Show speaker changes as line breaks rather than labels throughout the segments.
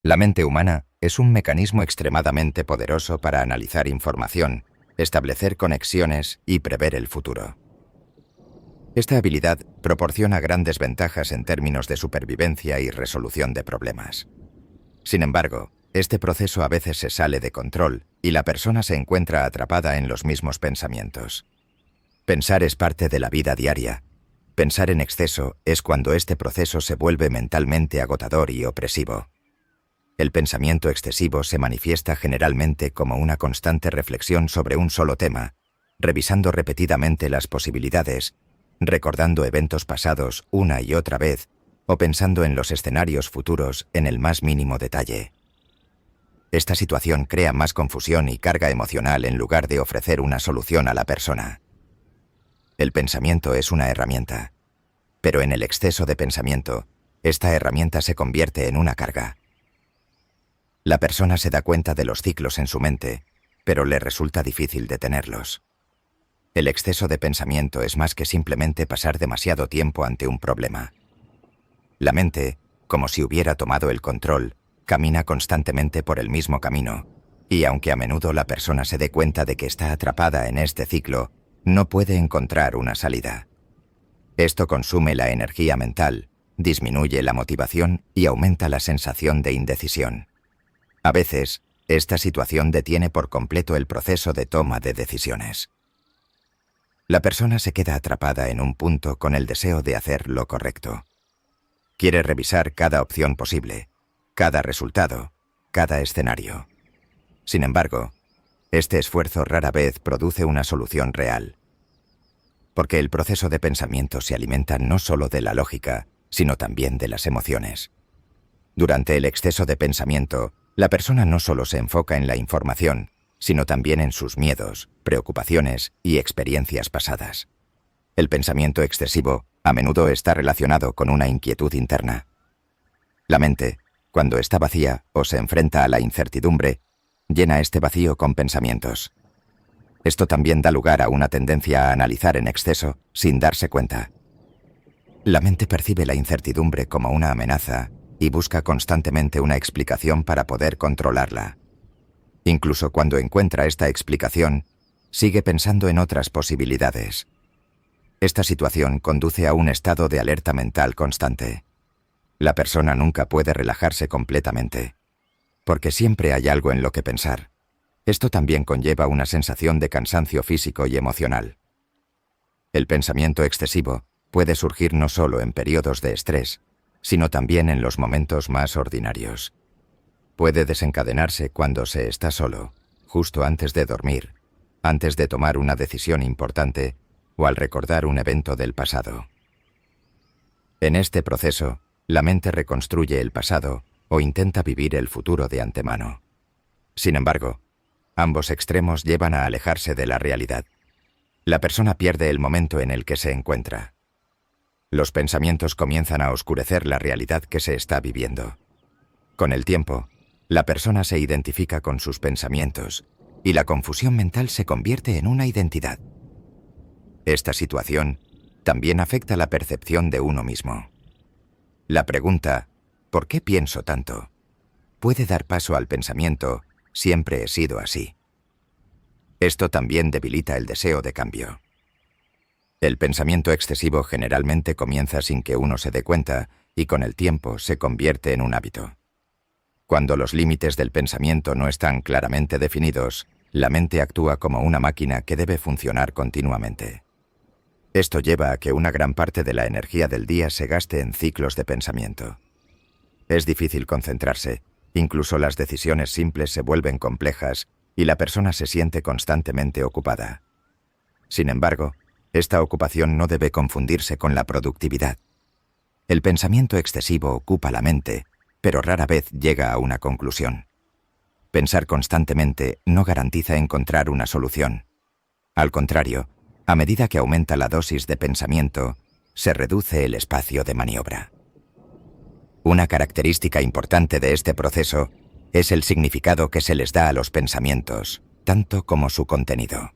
La mente humana es un mecanismo extremadamente poderoso para analizar información, establecer conexiones y prever el futuro. Esta habilidad proporciona grandes ventajas en términos de supervivencia y resolución de problemas. Sin embargo, este proceso a veces se sale de control y la persona se encuentra atrapada en los mismos pensamientos. Pensar es parte de la vida diaria. Pensar en exceso es cuando este proceso se vuelve mentalmente agotador y opresivo. El pensamiento excesivo se manifiesta generalmente como una constante reflexión sobre un solo tema, revisando repetidamente las posibilidades, recordando eventos pasados una y otra vez, o pensando en los escenarios futuros en el más mínimo detalle. Esta situación crea más confusión y carga emocional en lugar de ofrecer una solución a la persona. El pensamiento es una herramienta, pero en el exceso de pensamiento, esta herramienta se convierte en una carga. La persona se da cuenta de los ciclos en su mente, pero le resulta difícil detenerlos. El exceso de pensamiento es más que simplemente pasar demasiado tiempo ante un problema. La mente, como si hubiera tomado el control, camina constantemente por el mismo camino, y aunque a menudo la persona se dé cuenta de que está atrapada en este ciclo, no puede encontrar una salida. Esto consume la energía mental, disminuye la motivación y aumenta la sensación de indecisión. A veces, esta situación detiene por completo el proceso de toma de decisiones. La persona se queda atrapada en un punto con el deseo de hacer lo correcto. Quiere revisar cada opción posible, cada resultado, cada escenario. Sin embargo, este esfuerzo rara vez produce una solución real. Porque el proceso de pensamiento se alimenta no solo de la lógica, sino también de las emociones. Durante el exceso de pensamiento, la persona no solo se enfoca en la información, sino también en sus miedos, preocupaciones y experiencias pasadas. El pensamiento excesivo a menudo está relacionado con una inquietud interna. La mente, cuando está vacía o se enfrenta a la incertidumbre, llena este vacío con pensamientos. Esto también da lugar a una tendencia a analizar en exceso sin darse cuenta. La mente percibe la incertidumbre como una amenaza y busca constantemente una explicación para poder controlarla. Incluso cuando encuentra esta explicación, sigue pensando en otras posibilidades. Esta situación conduce a un estado de alerta mental constante. La persona nunca puede relajarse completamente, porque siempre hay algo en lo que pensar. Esto también conlleva una sensación de cansancio físico y emocional. El pensamiento excesivo puede surgir no solo en periodos de estrés, sino también en los momentos más ordinarios. Puede desencadenarse cuando se está solo, justo antes de dormir, antes de tomar una decisión importante o al recordar un evento del pasado. En este proceso, la mente reconstruye el pasado o intenta vivir el futuro de antemano. Sin embargo, ambos extremos llevan a alejarse de la realidad. La persona pierde el momento en el que se encuentra. Los pensamientos comienzan a oscurecer la realidad que se está viviendo. Con el tiempo, la persona se identifica con sus pensamientos y la confusión mental se convierte en una identidad. Esta situación también afecta la percepción de uno mismo. La pregunta, ¿por qué pienso tanto?, puede dar paso al pensamiento, siempre he sido así. Esto también debilita el deseo de cambio. El pensamiento excesivo generalmente comienza sin que uno se dé cuenta y con el tiempo se convierte en un hábito. Cuando los límites del pensamiento no están claramente definidos, la mente actúa como una máquina que debe funcionar continuamente. Esto lleva a que una gran parte de la energía del día se gaste en ciclos de pensamiento. Es difícil concentrarse, incluso las decisiones simples se vuelven complejas y la persona se siente constantemente ocupada. Sin embargo, esta ocupación no debe confundirse con la productividad. El pensamiento excesivo ocupa la mente, pero rara vez llega a una conclusión. Pensar constantemente no garantiza encontrar una solución. Al contrario, a medida que aumenta la dosis de pensamiento, se reduce el espacio de maniobra. Una característica importante de este proceso es el significado que se les da a los pensamientos, tanto como su contenido.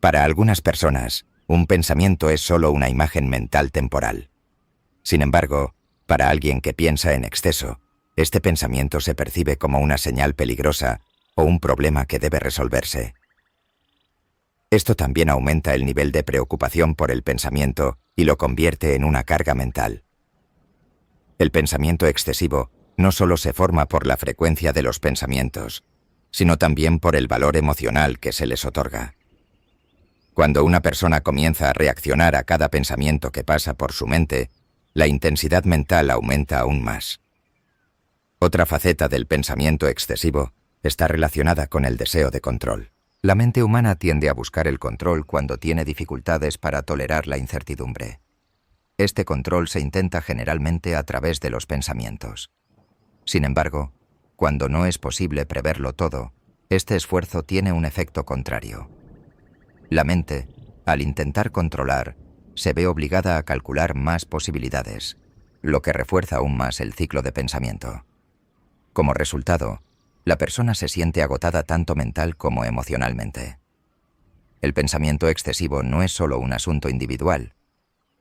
Para algunas personas, un pensamiento es solo una imagen mental temporal. Sin embargo, para alguien que piensa en exceso, Este pensamiento se percibe como una señal peligrosa o un problema que debe resolverse. Esto también aumenta el nivel de preocupación por el pensamiento y lo convierte en una carga mental. El pensamiento excesivo no solo se forma por la frecuencia de los pensamientos, sino también por el valor emocional que se les otorga. Cuando una persona comienza a reaccionar a cada pensamiento que pasa por su mente, la intensidad mental aumenta aún más. Otra faceta del pensamiento excesivo está relacionada con el deseo de control. La mente humana tiende a buscar el control cuando tiene dificultades para tolerar la incertidumbre. Este control se intenta generalmente a través de los pensamientos. Sin embargo, cuando no es posible preverlo todo, este esfuerzo tiene un efecto contrario. La mente, al intentar controlar, se ve obligada a calcular más posibilidades, lo que refuerza aún más el ciclo de pensamiento. Como resultado, la persona se siente agotada tanto mental como emocionalmente. El pensamiento excesivo no es solo un asunto individual.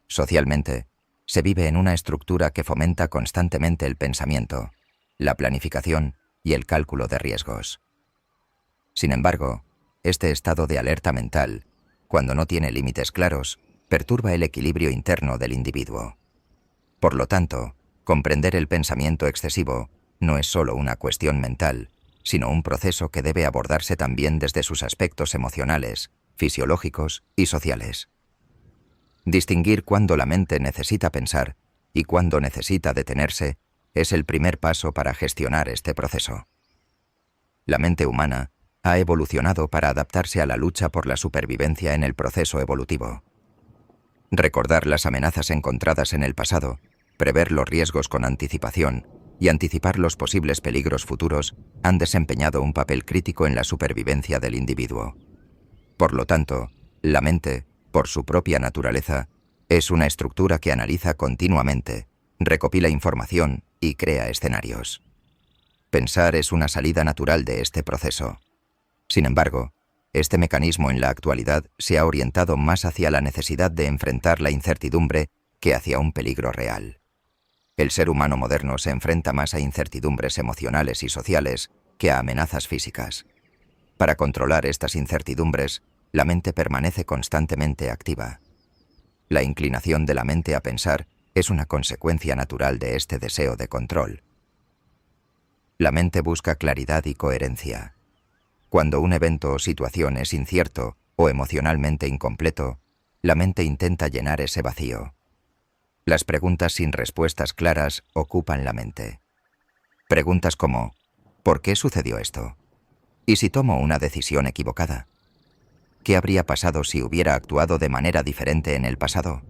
Socialmente, se vive en una estructura que fomenta constantemente el pensamiento, la planificación y el cálculo de riesgos. Sin embargo, este estado de alerta mental, cuando no tiene límites claros, perturba el equilibrio interno del individuo. Por lo tanto, comprender el pensamiento excesivo no es solo una cuestión mental, sino un proceso que debe abordarse también desde sus aspectos emocionales, fisiológicos y sociales. Distinguir cuándo la mente necesita pensar y cuándo necesita detenerse es el primer paso para gestionar este proceso. La mente humana ha evolucionado para adaptarse a la lucha por la supervivencia en el proceso evolutivo. Recordar las amenazas encontradas en el pasado, prever los riesgos con anticipación y anticipar los posibles peligros futuros han desempeñado un papel crítico en la supervivencia del individuo. Por lo tanto, la mente, por su propia naturaleza, es una estructura que analiza continuamente, recopila información y crea escenarios. Pensar es una salida natural de este proceso. Sin embargo, este mecanismo en la actualidad se ha orientado más hacia la necesidad de enfrentar la incertidumbre que hacia un peligro real. El ser humano moderno se enfrenta más a incertidumbres emocionales y sociales que a amenazas físicas. Para controlar estas incertidumbres, la mente permanece constantemente activa. La inclinación de la mente a pensar es una consecuencia natural de este deseo de control. La mente busca claridad y coherencia. Cuando un evento o situación es incierto o emocionalmente incompleto, la mente intenta llenar ese vacío. Las preguntas sin respuestas claras ocupan la mente. Preguntas como, ¿por qué sucedió esto? ¿Y si tomo una decisión equivocada? ¿Qué habría pasado si hubiera actuado de manera diferente en el pasado?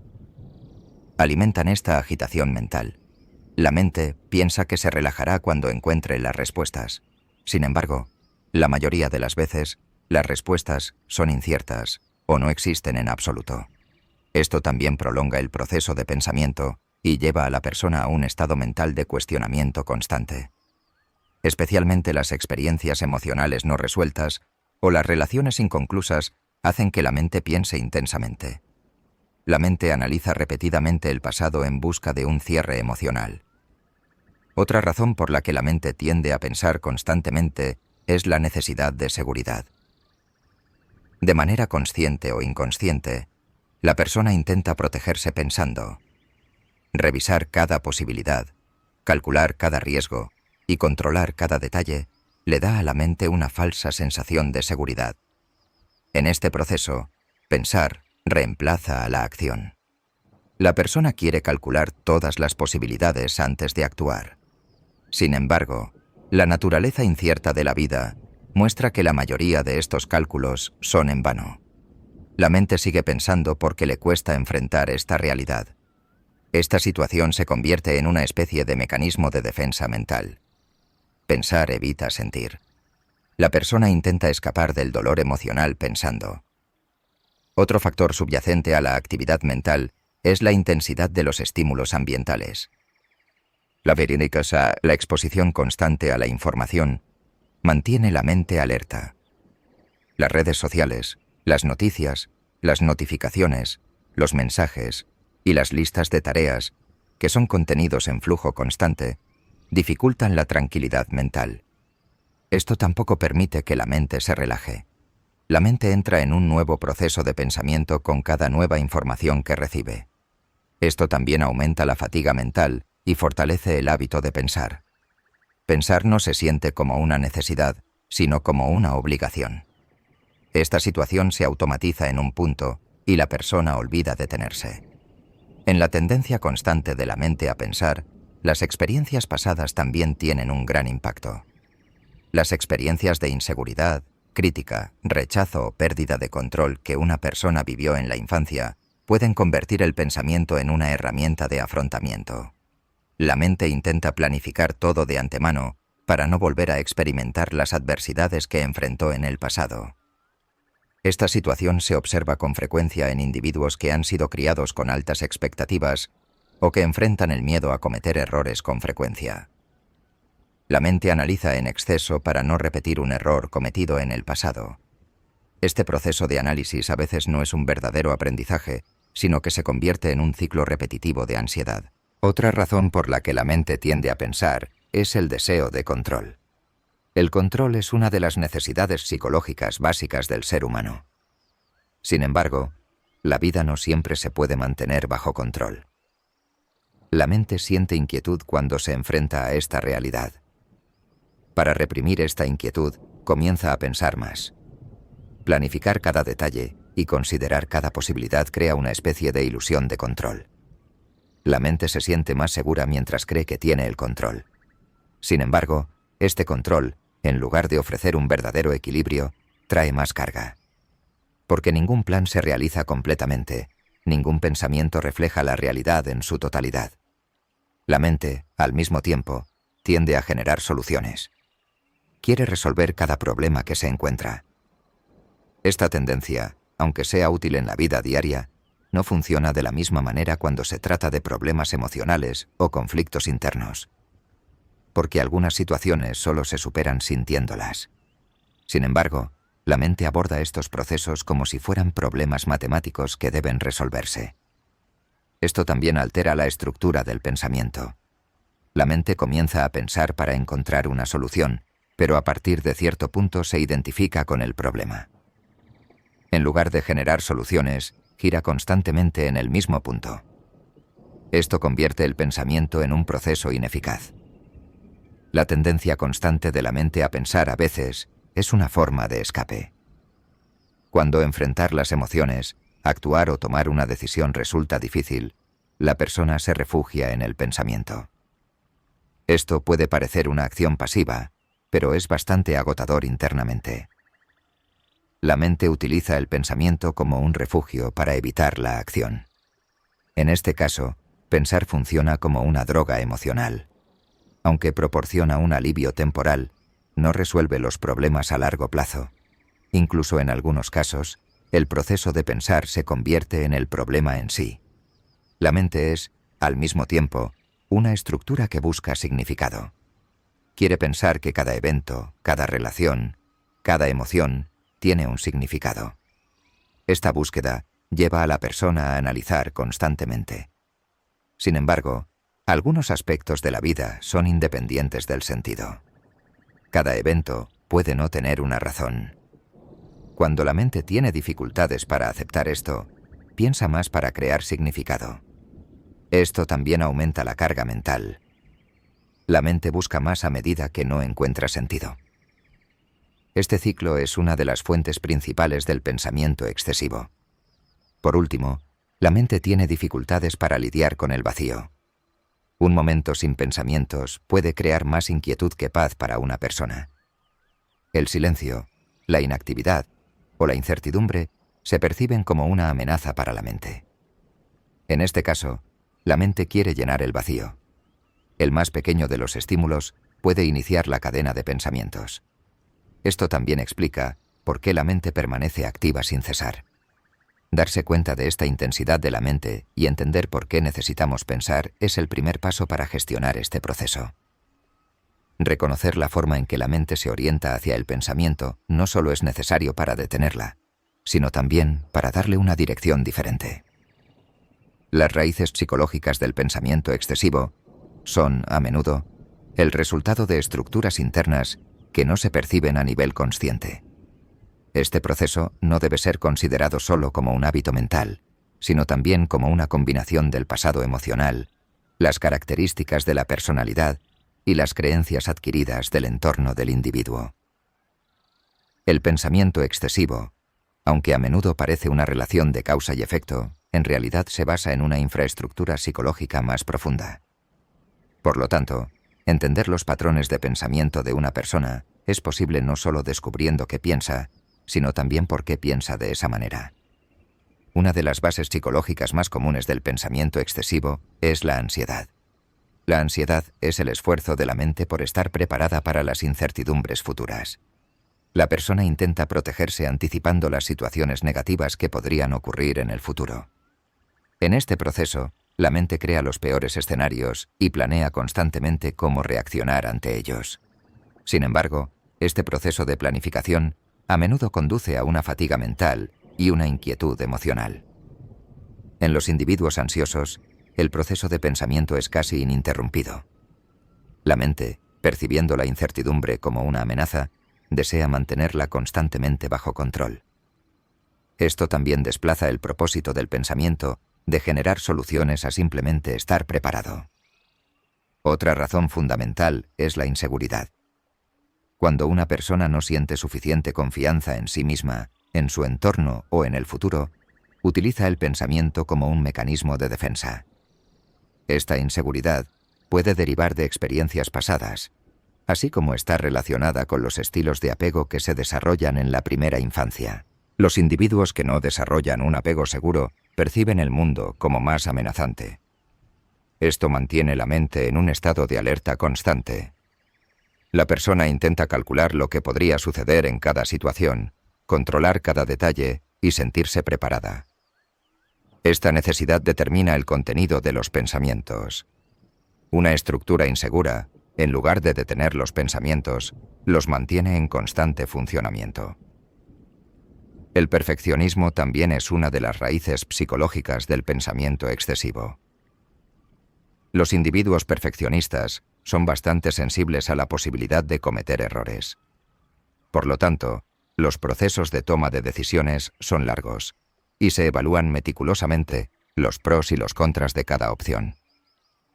Alimentan esta agitación mental. La mente piensa que se relajará cuando encuentre las respuestas. Sin embargo, la mayoría de las veces, las respuestas son inciertas o no existen en absoluto. Esto también prolonga el proceso de pensamiento y lleva a la persona a un estado mental de cuestionamiento constante. Especialmente las experiencias emocionales no resueltas o las relaciones inconclusas hacen que la mente piense intensamente. La mente analiza repetidamente el pasado en busca de un cierre emocional. Otra razón por la que la mente tiende a pensar constantemente es la necesidad de seguridad. De manera consciente o inconsciente, la persona intenta protegerse pensando. Revisar cada posibilidad, calcular cada riesgo y controlar cada detalle le da a la mente una falsa sensación de seguridad. En este proceso, pensar reemplaza a la acción. La persona quiere calcular todas las posibilidades antes de actuar. Sin embargo, la naturaleza incierta de la vida muestra que la mayoría de estos cálculos son en vano. La mente sigue pensando porque le cuesta enfrentar esta realidad. Esta situación se convierte en una especie de mecanismo de defensa mental. Pensar evita sentir. La persona intenta escapar del dolor emocional pensando. Otro factor subyacente a la actividad mental es la intensidad de los estímulos ambientales. La exposición constante a la información mantiene la mente alerta. Las redes sociales, las noticias, las notificaciones, los mensajes y las listas de tareas, que son contenidos en flujo constante, dificultan la tranquilidad mental. Esto tampoco permite que la mente se relaje. La mente entra en un nuevo proceso de pensamiento con cada nueva información que recibe. Esto también aumenta la fatiga mental y fortalece el hábito de pensar. Pensar no se siente como una necesidad, sino como una obligación. Esta situación se automatiza en un punto y la persona olvida detenerse. En la tendencia constante de la mente a pensar, las experiencias pasadas también tienen un gran impacto. Las experiencias de inseguridad, crítica, rechazo o pérdida de control que una persona vivió en la infancia pueden convertir el pensamiento en una herramienta de afrontamiento. La mente intenta planificar todo de antemano para no volver a experimentar las adversidades que enfrentó en el pasado. Esta situación se observa con frecuencia en individuos que han sido criados con altas expectativas o que enfrentan el miedo a cometer errores con frecuencia. La mente analiza en exceso para no repetir un error cometido en el pasado. Este proceso de análisis a veces no es un verdadero aprendizaje, sino que se convierte en un ciclo repetitivo de ansiedad. Otra razón por la que la mente tiende a pensar es el deseo de control. El control es una de las necesidades psicológicas básicas del ser humano. Sin embargo, la vida no siempre se puede mantener bajo control. La mente siente inquietud cuando se enfrenta a esta realidad. Para reprimir esta inquietud, comienza a pensar más. Planificar cada detalle y considerar cada posibilidad crea una especie de ilusión de control. La mente se siente más segura mientras cree que tiene el control. Sin embargo, este control, en lugar de ofrecer un verdadero equilibrio, trae más carga. Porque ningún plan se realiza completamente, ningún pensamiento refleja la realidad en su totalidad. La mente, al mismo tiempo, tiende a generar soluciones. Quiere resolver cada problema que se encuentra. Esta tendencia, aunque sea útil en la vida diaria, no funciona de la misma manera cuando se trata de problemas emocionales o conflictos internos. Porque algunas situaciones solo se superan sintiéndolas. Sin embargo, la mente aborda estos procesos como si fueran problemas matemáticos que deben resolverse. Esto también altera la estructura del pensamiento. La mente comienza a pensar para encontrar una solución, pero a partir de cierto punto se identifica con el problema. En lugar de generar soluciones, gira constantemente en el mismo punto. Esto convierte el pensamiento en un proceso ineficaz. La tendencia constante de la mente a pensar a veces es una forma de escape. Cuando enfrentar las emociones, actuar o tomar una decisión resulta difícil, la persona se refugia en el pensamiento. Esto puede parecer una acción pasiva, pero es bastante agotador internamente. La mente utiliza el pensamiento como un refugio para evitar la acción. En este caso, pensar funciona como una droga emocional. Aunque proporciona un alivio temporal, no resuelve los problemas a largo plazo. Incluso en algunos casos, el proceso de pensar se convierte en el problema en sí. La mente es, al mismo tiempo, una estructura que busca significado. Quiere pensar que cada evento, cada relación, cada emoción, tiene un significado. Esta búsqueda lleva a la persona a analizar constantemente. Sin embargo, algunos aspectos de la vida son independientes del sentido. Cada evento puede no tener una razón. Cuando la mente tiene dificultades para aceptar esto, piensa más para crear significado. Esto también aumenta la carga mental. La mente busca más a medida que no encuentra sentido. Este ciclo es una de las fuentes principales del pensamiento excesivo. Por último, la mente tiene dificultades para lidiar con el vacío. Un momento sin pensamientos puede crear más inquietud que paz para una persona. El silencio, la inactividad o la incertidumbre se perciben como una amenaza para la mente. En este caso, la mente quiere llenar el vacío. El más pequeño de los estímulos puede iniciar la cadena de pensamientos. Esto también explica por qué la mente permanece activa sin cesar. Darse cuenta de esta intensidad de la mente y entender por qué necesitamos pensar es el primer paso para gestionar este proceso. Reconocer la forma en que la mente se orienta hacia el pensamiento no solo es necesario para detenerla, sino también para darle una dirección diferente. Las raíces psicológicas del pensamiento excesivo son, a menudo, el resultado de estructuras internas que no se perciben a nivel consciente. Este proceso no debe ser considerado solo como un hábito mental, sino también como una combinación del pasado emocional, las características de la personalidad y las creencias adquiridas del entorno del individuo. El pensamiento excesivo, aunque a menudo parece una relación de causa y efecto, en realidad se basa en una infraestructura psicológica más profunda. Por lo tanto, entender los patrones de pensamiento de una persona es posible no solo descubriendo qué piensa, sino también por qué piensa de esa manera. Una de las bases psicológicas más comunes del pensamiento excesivo es la ansiedad. La ansiedad es el esfuerzo de la mente por estar preparada para las incertidumbres futuras. La persona intenta protegerse anticipando las situaciones negativas que podrían ocurrir en el futuro. En este proceso, la mente crea los peores escenarios y planea constantemente cómo reaccionar ante ellos. Sin embargo, este proceso de planificación a menudo conduce a una fatiga mental y una inquietud emocional. En los individuos ansiosos, el proceso de pensamiento es casi ininterrumpido. La mente, percibiendo la incertidumbre como una amenaza, desea mantenerla constantemente bajo control. Esto también desplaza el propósito del pensamiento de generar soluciones a simplemente estar preparado. Otra razón fundamental es la inseguridad. Cuando una persona no siente suficiente confianza en sí misma, en su entorno o en el futuro, utiliza el pensamiento como un mecanismo de defensa. Esta inseguridad puede derivar de experiencias pasadas, así como está relacionada con los estilos de apego que se desarrollan en la primera infancia. Los individuos que no desarrollan un apego seguro perciben el mundo como más amenazante. Esto mantiene la mente en un estado de alerta constante. La persona intenta calcular lo que podría suceder en cada situación, controlar cada detalle y sentirse preparada. Esta necesidad determina el contenido de los pensamientos. Una estructura insegura, en lugar de detener los pensamientos, los mantiene en constante funcionamiento. El perfeccionismo también es una de las raíces psicológicas del pensamiento excesivo. Los individuos perfeccionistas son bastante sensibles a la posibilidad de cometer errores. Por lo tanto, los procesos de toma de decisiones son largos y se evalúan meticulosamente los pros y los contras de cada opción.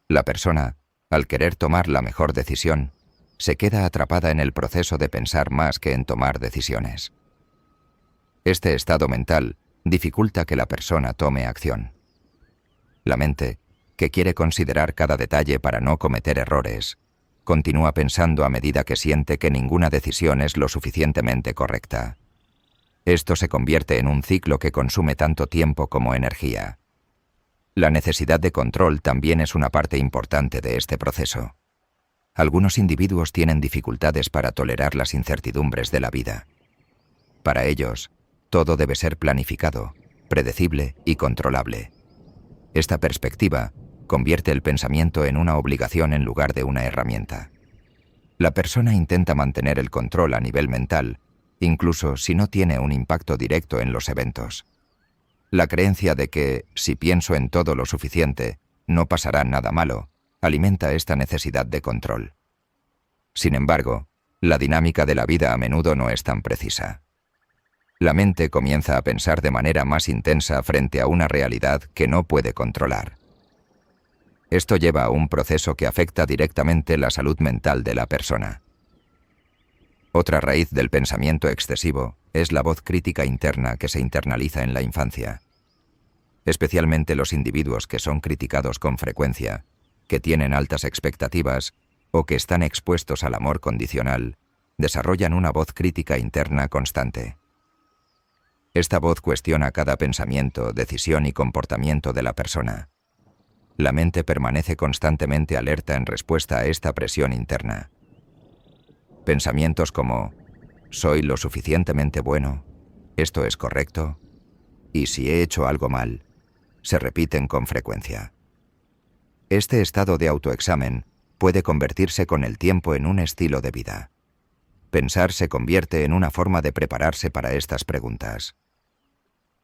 La persona, al querer tomar la mejor decisión, se queda atrapada en el proceso de pensar más que en tomar decisiones. Este estado mental dificulta que la persona tome acción. La mente, que quiere considerar cada detalle para no cometer errores, continúa pensando a medida que siente que ninguna decisión es lo suficientemente correcta. Esto se convierte en un ciclo que consume tanto tiempo como energía. La necesidad de control también es una parte importante de este proceso. Algunos individuos tienen dificultades para tolerar las incertidumbres de la vida. Para ellos, todo debe ser planificado, predecible y controlable. Esta perspectiva convierte el pensamiento en una obligación en lugar de una herramienta. La persona intenta mantener el control a nivel mental, incluso si no tiene un impacto directo en los eventos. La creencia de que, si pienso en todo lo suficiente, no pasará nada malo, alimenta esta necesidad de control. Sin embargo, la dinámica de la vida a menudo no es tan precisa. La mente comienza a pensar de manera más intensa frente a una realidad que no puede controlar. Esto lleva a un proceso que afecta directamente la salud mental de la persona. Otra raíz del pensamiento excesivo es la voz crítica interna que se internaliza en la infancia. Especialmente los individuos que son criticados con frecuencia, que tienen altas expectativas o que están expuestos al amor condicional, desarrollan una voz crítica interna constante. Esta voz cuestiona cada pensamiento, decisión y comportamiento de la persona. La mente permanece constantemente alerta en respuesta a esta presión interna. Pensamientos como «soy lo suficientemente bueno», «esto es correcto» y «si he hecho algo mal» se repiten con frecuencia. Este estado de autoexamen puede convertirse con el tiempo en un estilo de vida. Pensar se convierte en una forma de prepararse para estas preguntas.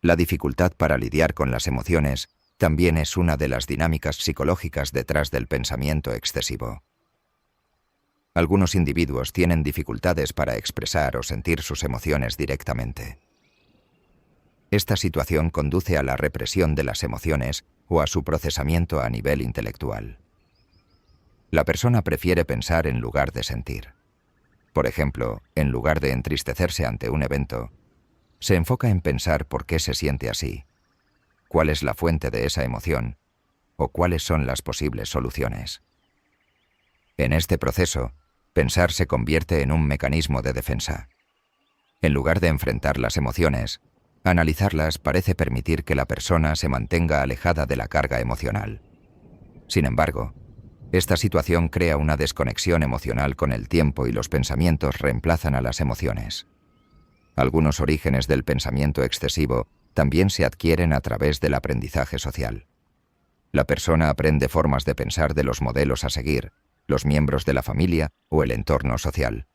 La dificultad para lidiar con las emociones también es una de las dinámicas psicológicas detrás del pensamiento excesivo. Algunos individuos tienen dificultades para expresar o sentir sus emociones directamente. Esta situación conduce a la represión de las emociones o a su procesamiento a nivel intelectual. La persona prefiere pensar en lugar de sentir. Por ejemplo, en lugar de entristecerse ante un evento, se enfoca en pensar por qué se siente así, cuál es la fuente de esa emoción o cuáles son las posibles soluciones. En este proceso, pensar se convierte en un mecanismo de defensa. En lugar de enfrentar las emociones, analizarlas parece permitir que la persona se mantenga alejada de la carga emocional. Sin embargo, esta situación crea una desconexión emocional con el tiempo y los pensamientos reemplazan a las emociones. Algunos orígenes del pensamiento excesivo también se adquieren a través del aprendizaje social. La persona aprende formas de pensar de los modelos a seguir, los miembros de la familia o el entorno social.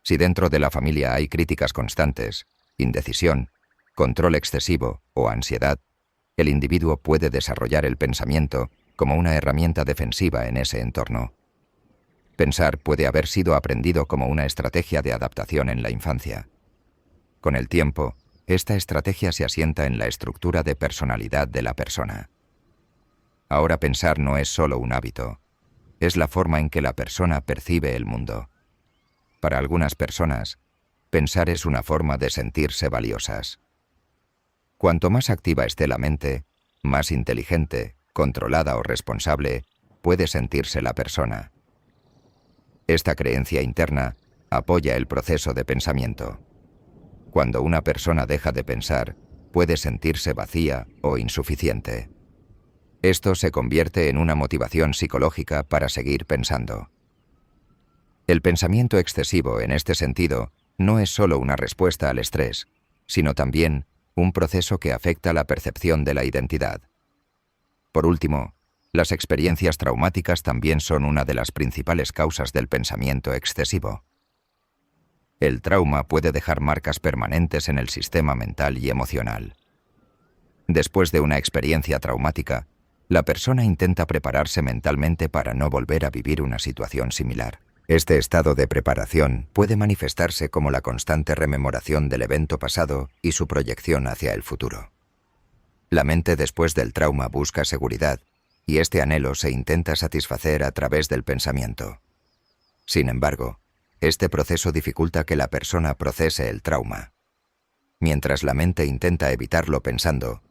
Si dentro de la familia hay críticas constantes, indecisión, control excesivo o ansiedad, el individuo puede desarrollar el pensamiento como una herramienta defensiva en ese entorno. Pensar puede haber sido aprendido como una estrategia de adaptación en la infancia. Con el tiempo, esta estrategia se asienta en la estructura de personalidad de la persona. Ahora pensar no es solo un hábito, es la forma en que la persona percibe el mundo. Para algunas personas, pensar es una forma de sentirse valiosas. Cuanto más activa esté la mente, más inteligente, controlada o responsable puede sentirse la persona. Esta creencia interna apoya el proceso de pensamiento. Cuando una persona deja de pensar, puede sentirse vacía o insuficiente. Esto se convierte en una motivación psicológica para seguir pensando. El pensamiento excesivo, en este sentido, no es solo una respuesta al estrés, sino también un proceso que afecta la percepción de la identidad. Por último, las experiencias traumáticas también son una de las principales causas del pensamiento excesivo. El trauma puede dejar marcas permanentes en el sistema mental y emocional. Después de una experiencia traumática, la persona intenta prepararse mentalmente para no volver a vivir una situación similar. Este estado de preparación puede manifestarse como la constante rememoración del evento pasado y su proyección hacia el futuro. La mente después del trauma busca seguridad, y este anhelo se intenta satisfacer a través del pensamiento. Sin embargo, este proceso dificulta que la persona procese el trauma. Mientras la mente intenta evitarlo pensando,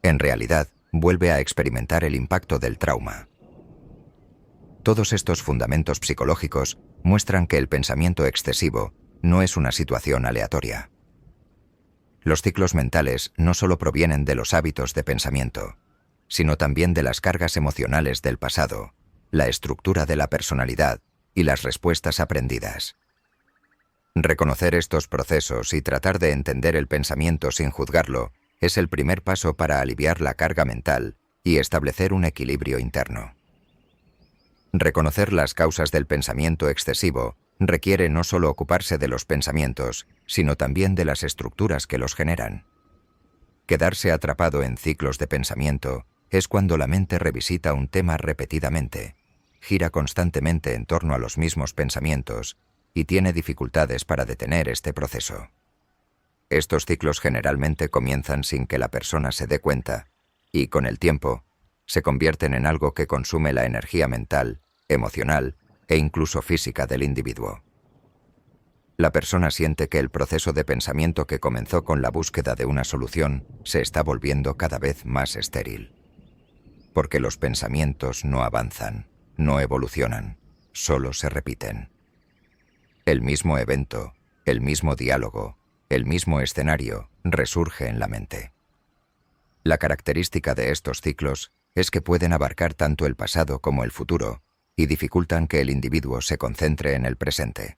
en realidad vuelve a experimentar el impacto del trauma. Todos estos fundamentos psicológicos muestran que el pensamiento excesivo no es una situación aleatoria. Los ciclos mentales no solo provienen de los hábitos de pensamiento, sino también de las cargas emocionales del pasado, la estructura de la personalidad y las respuestas aprendidas. Reconocer estos procesos y tratar de entender el pensamiento sin juzgarlo es el primer paso para aliviar la carga mental y establecer un equilibrio interno. Reconocer las causas del pensamiento excesivo requiere no solo ocuparse de los pensamientos, sino también de las estructuras que los generan. Quedarse atrapado en ciclos de pensamiento es cuando la mente revisita un tema repetidamente, gira constantemente en torno a los mismos pensamientos y tiene dificultades para detener este proceso. Estos ciclos generalmente comienzan sin que la persona se dé cuenta y, con el tiempo, se convierten en algo que consume la energía mental, emocional e incluso física del individuo. La persona siente que el proceso de pensamiento que comenzó con la búsqueda de una solución se está volviendo cada vez más estéril. Porque los pensamientos no avanzan, no evolucionan, solo se repiten. El mismo evento, el mismo diálogo, el mismo escenario resurge en la mente. La característica de estos ciclos es que pueden abarcar tanto el pasado como el futuro y dificultan que el individuo se concentre en el presente.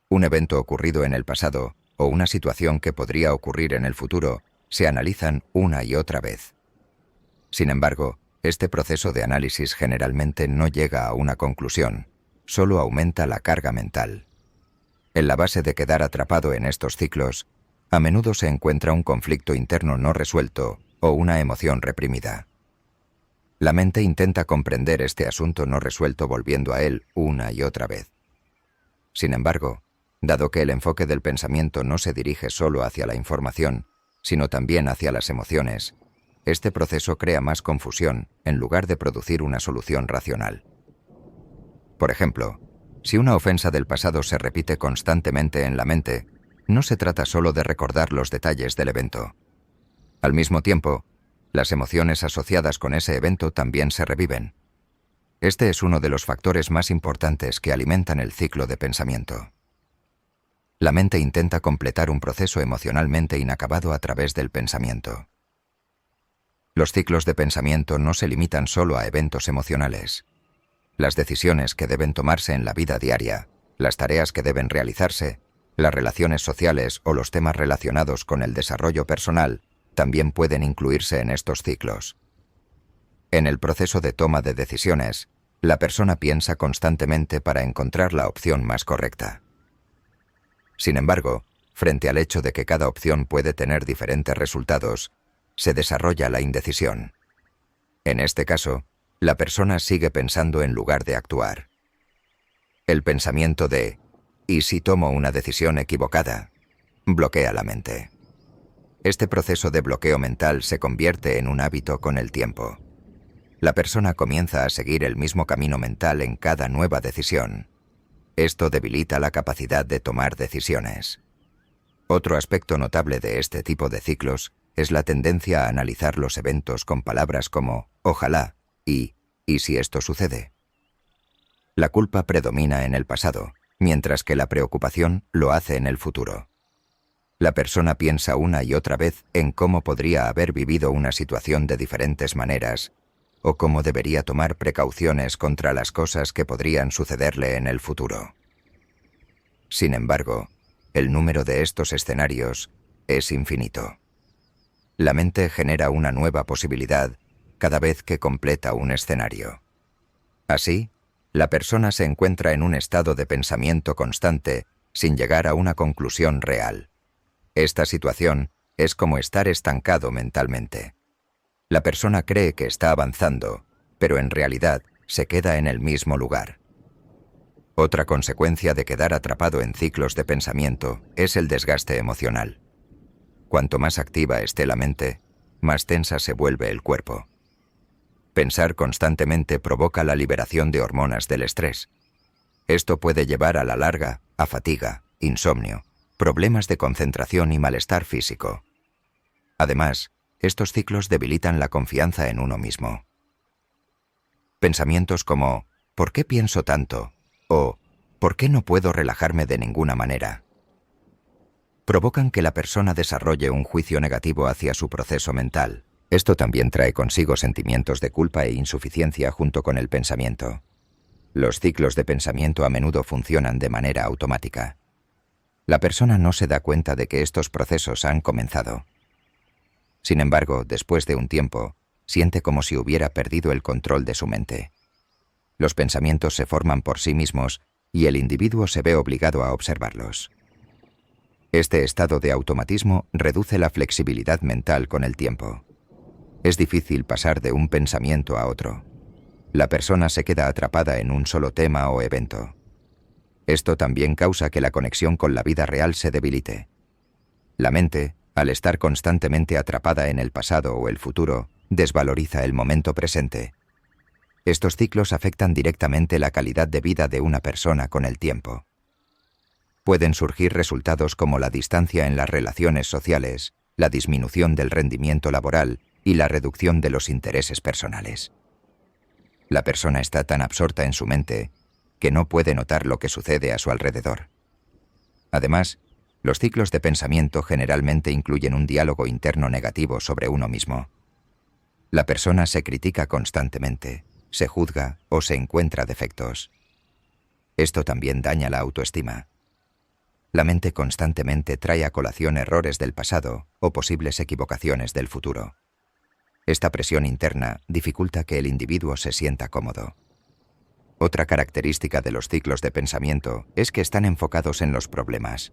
Un evento ocurrido en el pasado o una situación que podría ocurrir en el futuro se analizan una y otra vez. Sin embargo, este proceso de análisis generalmente no llega a una conclusión, solo aumenta la carga mental. En la base de quedar atrapado en estos ciclos, a menudo se encuentra un conflicto interno no resuelto o una emoción reprimida. La mente intenta comprender este asunto no resuelto volviendo a él una y otra vez. Sin embargo, dado que el enfoque del pensamiento no se dirige solo hacia la información, sino también hacia las emociones, este proceso crea más confusión en lugar de producir una solución racional. Por ejemplo, si una ofensa del pasado se repite constantemente en la mente, no se trata solo de recordar los detalles del evento. Al mismo tiempo, las emociones asociadas con ese evento también se reviven. Este es uno de los factores más importantes que alimentan el ciclo de pensamiento. La mente intenta completar un proceso emocionalmente inacabado a través del pensamiento. Los ciclos de pensamiento no se limitan solo a eventos emocionales. Las decisiones que deben tomarse en la vida diaria, las tareas que deben realizarse, las relaciones sociales o los temas relacionados con el desarrollo personal también pueden incluirse en estos ciclos. En el proceso de toma de decisiones, la persona piensa constantemente para encontrar la opción más correcta. Sin embargo, frente al hecho de que cada opción puede tener diferentes resultados, se desarrolla la indecisión. En este caso, la persona sigue pensando en lugar de actuar. El pensamiento de «¿y si tomo una decisión equivocada?», bloquea la mente. Este proceso de bloqueo mental se convierte en un hábito con el tiempo. La persona comienza a seguir el mismo camino mental en cada nueva decisión. Esto debilita la capacidad de tomar decisiones. Otro aspecto notable de este tipo de ciclos es la tendencia a analizar los eventos con palabras como «ojalá» y «¿y si esto sucede?». La culpa predomina en el pasado, mientras que la preocupación lo hace en el futuro. La persona piensa una y otra vez en cómo podría haber vivido una situación de diferentes maneras, o cómo debería tomar precauciones contra las cosas que podrían sucederle en el futuro. Sin embargo, el número de estos escenarios es infinito. La mente genera una nueva posibilidad cada vez que completa un escenario. Así, la persona se encuentra en un estado de pensamiento constante sin llegar a una conclusión real. Esta situación es como estar estancado mentalmente. La persona cree que está avanzando, pero en realidad se queda en el mismo lugar. Otra consecuencia de quedar atrapado en ciclos de pensamiento es el desgaste emocional. Cuanto más activa esté la mente, más tensa se vuelve el cuerpo. Pensar constantemente provoca la liberación de hormonas del estrés. Esto puede llevar a la larga a fatiga, insomnio, problemas de concentración y malestar físico. Además, estos ciclos debilitan la confianza en uno mismo. Pensamientos como «¿por qué pienso tanto?» o «¿por qué no puedo relajarme de ninguna manera?», provocan que la persona desarrolle un juicio negativo hacia su proceso mental. Esto también trae consigo sentimientos de culpa e insuficiencia junto con el pensamiento. Los ciclos de pensamiento a menudo funcionan de manera automática. La persona no se da cuenta de que estos procesos han comenzado. Sin embargo, después de un tiempo, siente como si hubiera perdido el control de su mente. Los pensamientos se forman por sí mismos y el individuo se ve obligado a observarlos. Este estado de automatismo reduce la flexibilidad mental con el tiempo. Es difícil pasar de un pensamiento a otro. La persona se queda atrapada en un solo tema o evento. Esto también causa que la conexión con la vida real se debilite. La mente, al estar constantemente atrapada en el pasado o el futuro, desvaloriza el momento presente. Estos ciclos afectan directamente la calidad de vida de una persona con el tiempo. Pueden surgir resultados como la distancia en las relaciones sociales, la disminución del rendimiento laboral y la reducción de los intereses personales. La persona está tan absorta en su mente que no puede notar lo que sucede a su alrededor. Además, los ciclos de pensamiento generalmente incluyen un diálogo interno negativo sobre uno mismo. La persona se critica constantemente, se juzga o se encuentra defectos. Esto también daña la autoestima. La mente constantemente trae a colación errores del pasado o posibles equivocaciones del futuro. Esta presión interna dificulta que el individuo se sienta cómodo. Otra característica de los ciclos de pensamiento es que están enfocados en los problemas.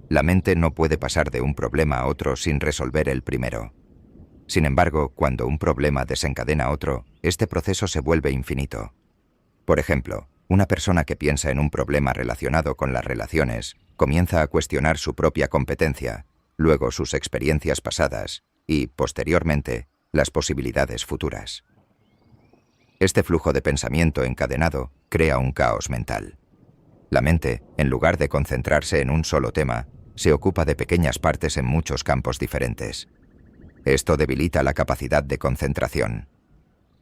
La mente no puede pasar de un problema a otro sin resolver el primero. Sin embargo, cuando un problema desencadena otro, este proceso se vuelve infinito. Por ejemplo, una persona que piensa en un problema relacionado con las relaciones comienza a cuestionar su propia competencia, luego sus experiencias pasadas y, posteriormente, las posibilidades futuras. Este flujo de pensamiento encadenado crea un caos mental. La mente, en lugar de concentrarse en un solo tema, se ocupa de pequeñas partes en muchos campos diferentes. Esto debilita la capacidad de concentración.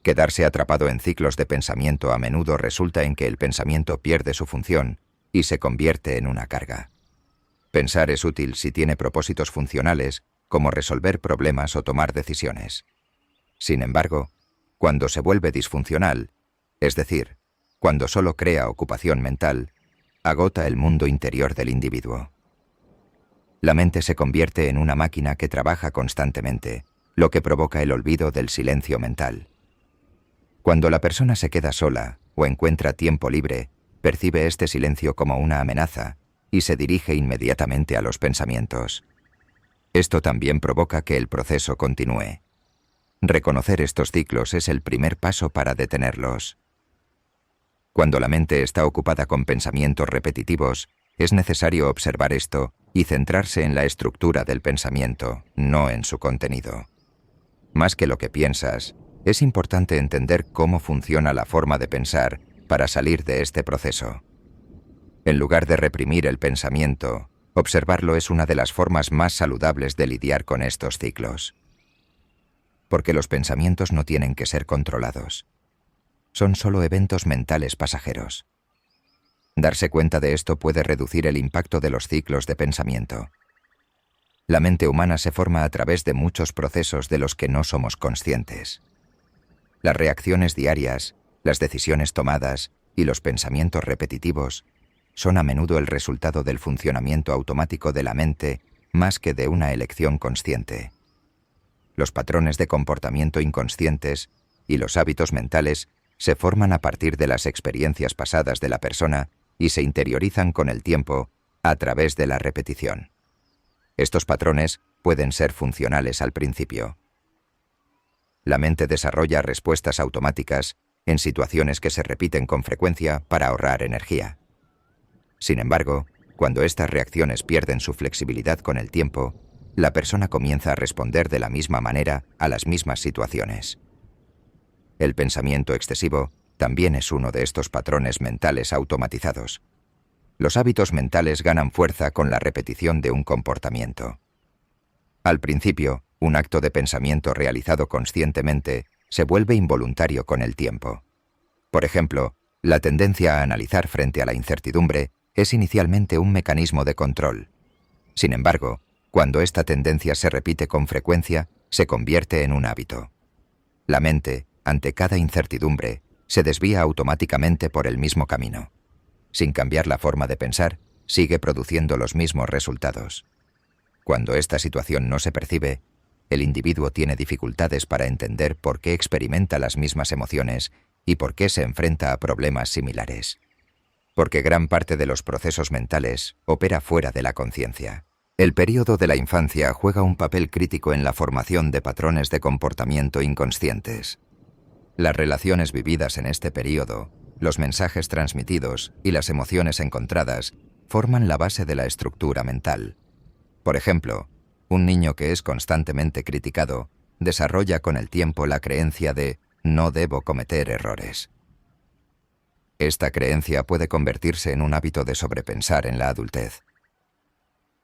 Quedarse atrapado en ciclos de pensamiento a menudo resulta en que el pensamiento pierde su función y se convierte en una carga. Pensar es útil si tiene propósitos funcionales, como resolver problemas o tomar decisiones. Sin embargo, cuando se vuelve disfuncional, es decir, cuando solo crea ocupación mental, agota el mundo interior del individuo. La mente se convierte en una máquina que trabaja constantemente, lo que provoca el olvido del silencio mental. Cuando la persona se queda sola o encuentra tiempo libre, percibe este silencio como una amenaza y se dirige inmediatamente a los pensamientos. Esto también provoca que el proceso continúe. Reconocer estos ciclos es el primer paso para detenerlos. Cuando la mente está ocupada con pensamientos repetitivos, es necesario observar esto y centrarse en la estructura del pensamiento, no en su contenido. Más que lo que piensas, es importante entender cómo funciona la forma de pensar para salir de este proceso. En lugar de reprimir el pensamiento, observarlo es una de las formas más saludables de lidiar con estos ciclos. Porque los pensamientos no tienen que ser controlados. Son solo eventos mentales pasajeros. Darse cuenta de esto puede reducir el impacto de los ciclos de pensamiento. La mente humana se forma a través de muchos procesos de los que no somos conscientes. Las reacciones diarias, las decisiones tomadas y los pensamientos repetitivos son a menudo el resultado del funcionamiento automático de la mente más que de una elección consciente. Los patrones de comportamiento inconscientes y los hábitos mentales se forman a partir de las experiencias pasadas de la persona y se interiorizan con el tiempo a través de la repetición. Estos patrones pueden ser funcionales al principio. La mente desarrolla respuestas automáticas en situaciones que se repiten con frecuencia para ahorrar energía. Sin embargo, cuando estas reacciones pierden su flexibilidad con el tiempo, la persona comienza a responder de la misma manera a las mismas situaciones. El pensamiento excesivo también es uno de estos patrones mentales automatizados. Los hábitos mentales ganan fuerza con la repetición de un comportamiento. Al principio, un acto de pensamiento realizado conscientemente se vuelve involuntario con el tiempo. Por ejemplo, la tendencia a analizar frente a la incertidumbre es inicialmente un mecanismo de control. Sin embargo, cuando esta tendencia se repite con frecuencia, se convierte en un hábito. La mente, ante cada incertidumbre, se desvía automáticamente por el mismo camino. Sin cambiar la forma de pensar, sigue produciendo los mismos resultados. Cuando esta situación no se percibe, el individuo tiene dificultades para entender por qué experimenta las mismas emociones y por qué se enfrenta a problemas similares. Porque gran parte de los procesos mentales opera fuera de la conciencia. El período de la infancia juega un papel crítico en la formación de patrones de comportamiento inconscientes. Las relaciones vividas en este período, los mensajes transmitidos y las emociones encontradas forman la base de la estructura mental. Por ejemplo, un niño que es constantemente criticado desarrolla con el tiempo la creencia de «no debo cometer errores». Esta creencia puede convertirse en un hábito de sobrepensar en la adultez.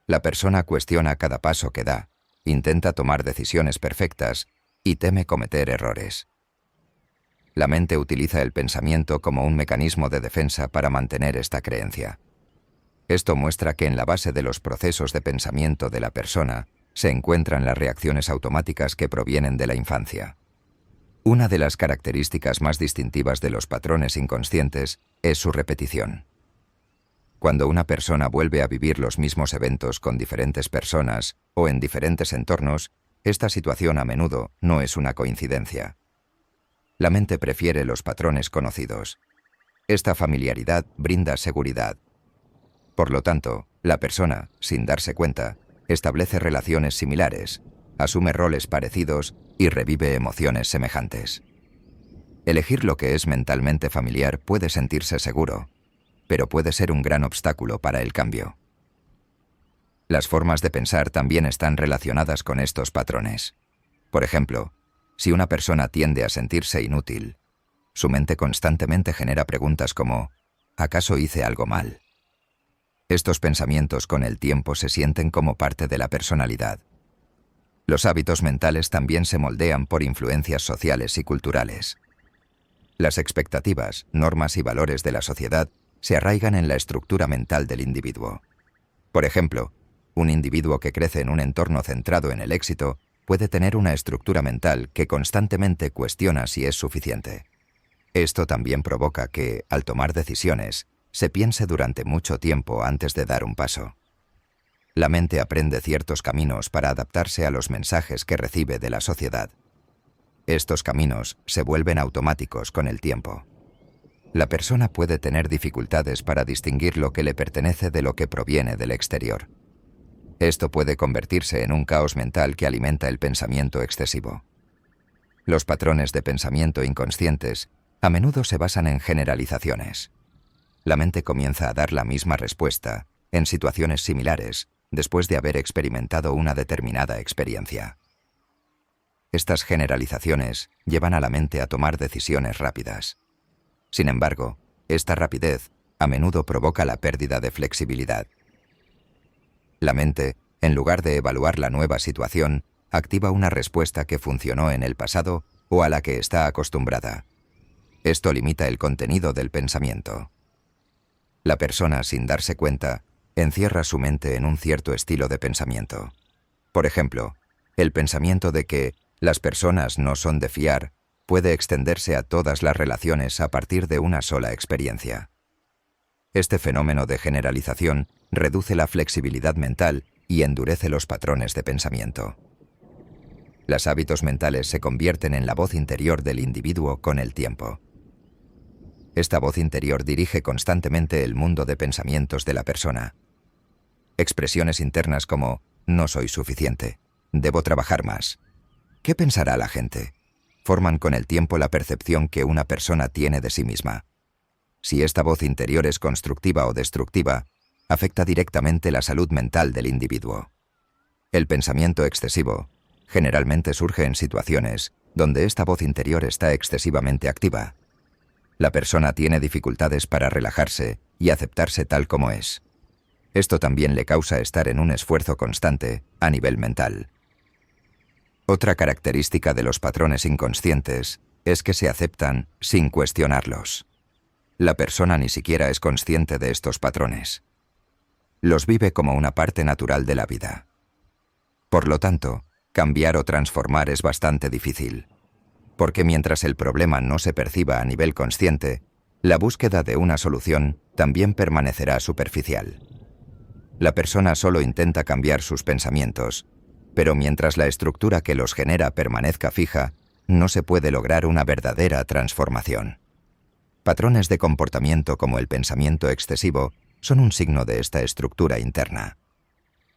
La persona cuestiona cada paso que da, intenta tomar decisiones perfectas y teme cometer errores. La mente utiliza el pensamiento como un mecanismo de defensa para mantener esta creencia. Esto muestra que en la base de los procesos de pensamiento de la persona se encuentran las reacciones automáticas que provienen de la infancia. Una de las características más distintivas de los patrones inconscientes es su repetición. Cuando una persona vuelve a vivir los mismos eventos con diferentes personas o en diferentes entornos, esta situación a menudo no es una coincidencia. La mente prefiere los patrones conocidos. Esta familiaridad brinda seguridad. Por lo tanto, la persona, sin darse cuenta, establece relaciones similares, asume roles parecidos y revive emociones semejantes. Elegir lo que es mentalmente familiar puede sentirse seguro, pero puede ser un gran obstáculo para el cambio. Las formas de pensar también están relacionadas con estos patrones. Por ejemplo, si una persona tiende a sentirse inútil, su mente constantemente genera preguntas como ¿acaso hice algo mal? Estos pensamientos con el tiempo se sienten como parte de la personalidad. Los hábitos mentales también se moldean por influencias sociales y culturales. Las expectativas, normas y valores de la sociedad se arraigan en la estructura mental del individuo. Por ejemplo, un individuo que crece en un entorno centrado en el éxito puede tener una estructura mental que constantemente cuestiona si es suficiente. Esto también provoca que, al tomar decisiones, se piense durante mucho tiempo antes de dar un paso. La mente aprende ciertos caminos para adaptarse a los mensajes que recibe de la sociedad. Estos caminos se vuelven automáticos con el tiempo. La persona puede tener dificultades para distinguir lo que le pertenece de lo que proviene del exterior. Esto puede convertirse en un caos mental que alimenta el pensamiento excesivo. Los patrones de pensamiento inconscientes a menudo se basan en generalizaciones. La mente comienza a dar la misma respuesta en situaciones similares después de haber experimentado una determinada experiencia. Estas generalizaciones llevan a la mente a tomar decisiones rápidas. Sin embargo, esta rapidez a menudo provoca la pérdida de flexibilidad. La mente, en lugar de evaluar la nueva situación, activa una respuesta que funcionó en el pasado o a la que está acostumbrada. Esto limita el contenido del pensamiento. La persona, sin darse cuenta, encierra su mente en un cierto estilo de pensamiento. Por ejemplo, el pensamiento de que las personas no son de fiar puede extenderse a todas las relaciones a partir de una sola experiencia. Este fenómeno de generalización reduce la flexibilidad mental y endurece los patrones de pensamiento. Los hábitos mentales se convierten en la voz interior del individuo con el tiempo. Esta voz interior dirige constantemente el mundo de pensamientos de la persona. Expresiones internas como «no soy suficiente», «debo trabajar más», «¿qué pensará la gente?», forman con el tiempo la percepción que una persona tiene de sí misma. Si esta voz interior es constructiva o destructiva, afecta directamente la salud mental del individuo. El pensamiento excesivo generalmente surge en situaciones donde esta voz interior está excesivamente activa. La persona tiene dificultades para relajarse y aceptarse tal como es. Esto también le causa estar en un esfuerzo constante a nivel mental. Otra característica de los patrones inconscientes es que se aceptan sin cuestionarlos. La persona ni siquiera es consciente de estos patrones. Los vive como una parte natural de la vida. Por lo tanto, cambiar o transformar es bastante difícil, porque mientras el problema no se perciba a nivel consciente, la búsqueda de una solución también permanecerá superficial. La persona solo intenta cambiar sus pensamientos, pero mientras la estructura que los genera permanezca fija, no se puede lograr una verdadera transformación. Patrones de comportamiento como el pensamiento excesivo son un signo de esta estructura interna.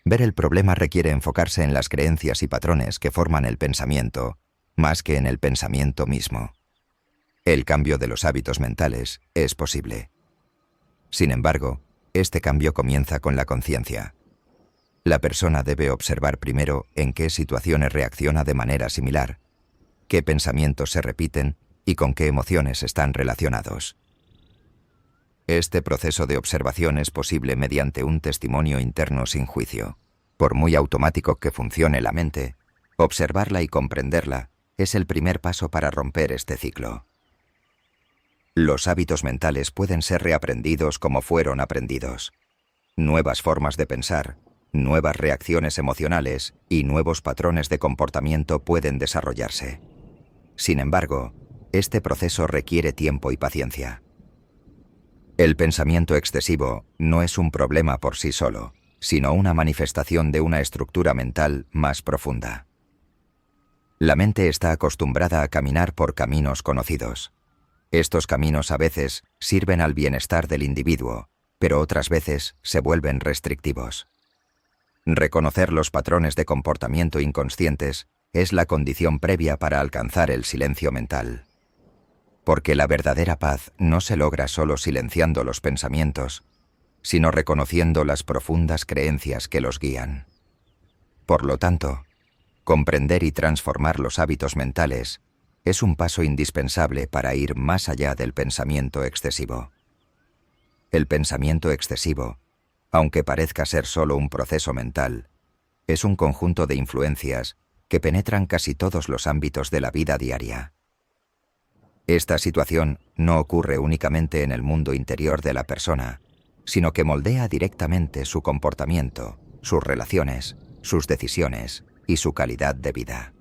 Ver el problema requiere enfocarse en las creencias y patrones que forman el pensamiento, más que en el pensamiento mismo. El cambio de los hábitos mentales es posible. Sin embargo, este cambio comienza con la conciencia. La persona debe observar primero en qué situaciones reacciona de manera similar, qué pensamientos se repiten y con qué emociones están relacionados. Este proceso de observación es posible mediante un testimonio interno sin juicio. Por muy automático que funcione la mente, observarla y comprenderla es el primer paso para romper este ciclo. Los hábitos mentales pueden ser reaprendidos como fueron aprendidos. Nuevas formas de pensar, nuevas reacciones emocionales y nuevos patrones de comportamiento pueden desarrollarse. Sin embargo, este proceso requiere tiempo y paciencia. El pensamiento excesivo no es un problema por sí solo, sino una manifestación de una estructura mental más profunda. La mente está acostumbrada a caminar por caminos conocidos. Estos caminos a veces sirven al bienestar del individuo, pero otras veces se vuelven restrictivos. Reconocer los patrones de comportamiento inconscientes es la condición previa para alcanzar el silencio mental. Porque la verdadera paz no se logra solo silenciando los pensamientos, sino reconociendo las profundas creencias que los guían. Por lo tanto, comprender y transformar los hábitos mentales es un paso indispensable para ir más allá del pensamiento excesivo. El pensamiento excesivo, aunque parezca ser solo un proceso mental, es un conjunto de influencias que penetran casi todos los ámbitos de la vida diaria. Esta situación no ocurre únicamente en el mundo interior de la persona, sino que moldea directamente su comportamiento, sus relaciones, sus decisiones y su calidad de vida.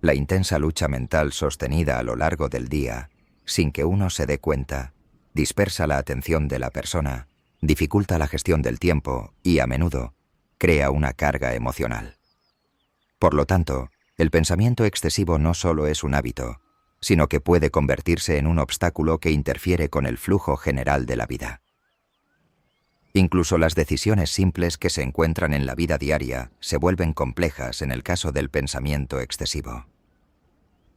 La intensa lucha mental sostenida a lo largo del día, sin que uno se dé cuenta, dispersa la atención de la persona, dificulta la gestión del tiempo y, a menudo, crea una carga emocional. Por lo tanto, el pensamiento excesivo no solo es un hábito, sino que puede convertirse en un obstáculo que interfiere con el flujo general de la vida. Incluso las decisiones simples que se encuentran en la vida diaria se vuelven complejas en el caso del pensamiento excesivo.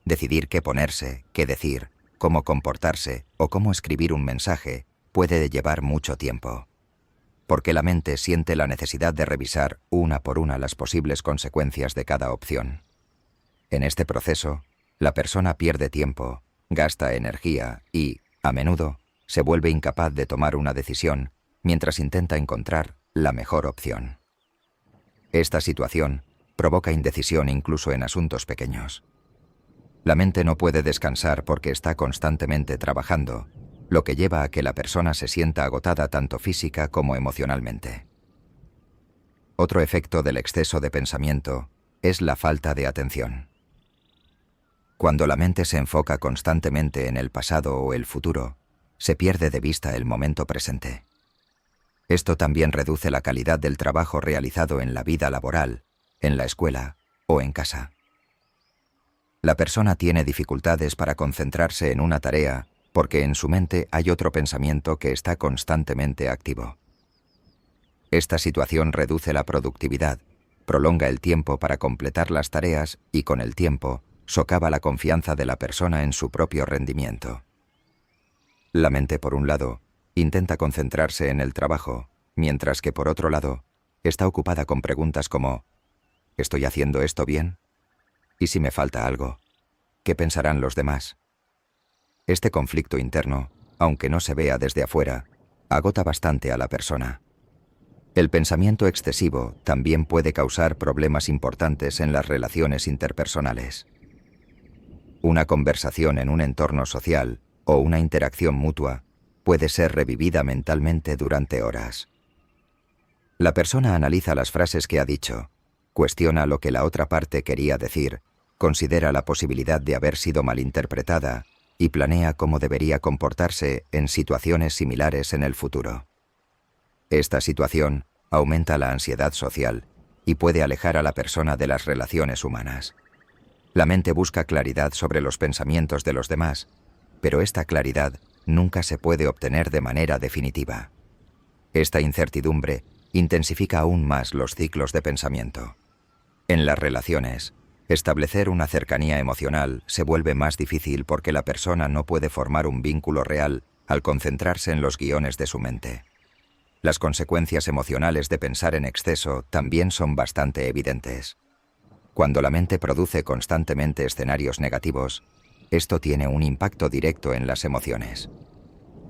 Decidir qué ponerse, qué decir, cómo comportarse o cómo escribir un mensaje puede llevar mucho tiempo, porque la mente siente la necesidad de revisar una por una las posibles consecuencias de cada opción. En este proceso, la persona pierde tiempo, gasta energía y, a menudo, se vuelve incapaz de tomar una decisión mientras intenta encontrar la mejor opción. Esta situación provoca indecisión incluso en asuntos pequeños. La mente no puede descansar porque está constantemente trabajando, lo que lleva a que la persona se sienta agotada tanto física como emocionalmente. Otro efecto del exceso de pensamiento es la falta de atención. Cuando la mente se enfoca constantemente en el pasado o el futuro, se pierde de vista el momento presente. Esto también reduce la calidad del trabajo realizado en la vida laboral, en la escuela o en casa. La persona tiene dificultades para concentrarse en una tarea porque en su mente hay otro pensamiento que está constantemente activo. Esta situación reduce la productividad, prolonga el tiempo para completar las tareas y con el tiempo socava la confianza de la persona en su propio rendimiento. La mente, por un lado, intenta concentrarse en el trabajo, mientras que por otro lado, está ocupada con preguntas como ¿estoy haciendo esto bien? ¿Y si me falta algo? ¿Qué pensarán los demás? Este conflicto interno, aunque no se vea desde afuera, agota bastante a la persona. El pensamiento excesivo también puede causar problemas importantes en las relaciones interpersonales. Una conversación en un entorno social o una interacción mutua puede ser revivida mentalmente durante horas. La persona analiza las frases que ha dicho, cuestiona lo que la otra parte quería decir, considera la posibilidad de haber sido malinterpretada y planea cómo debería comportarse en situaciones similares en el futuro. Esta situación aumenta la ansiedad social y puede alejar a la persona de las relaciones humanas. La mente busca claridad sobre los pensamientos de los demás, pero esta claridad nunca se puede obtener de manera definitiva. Esta incertidumbre intensifica aún más los ciclos de pensamiento. En las relaciones, establecer una cercanía emocional se vuelve más difícil porque la persona no puede formar un vínculo real al concentrarse en los guiones de su mente. Las consecuencias emocionales de pensar en exceso también son bastante evidentes. Cuando la mente produce constantemente escenarios negativos, esto tiene un impacto directo en las emociones.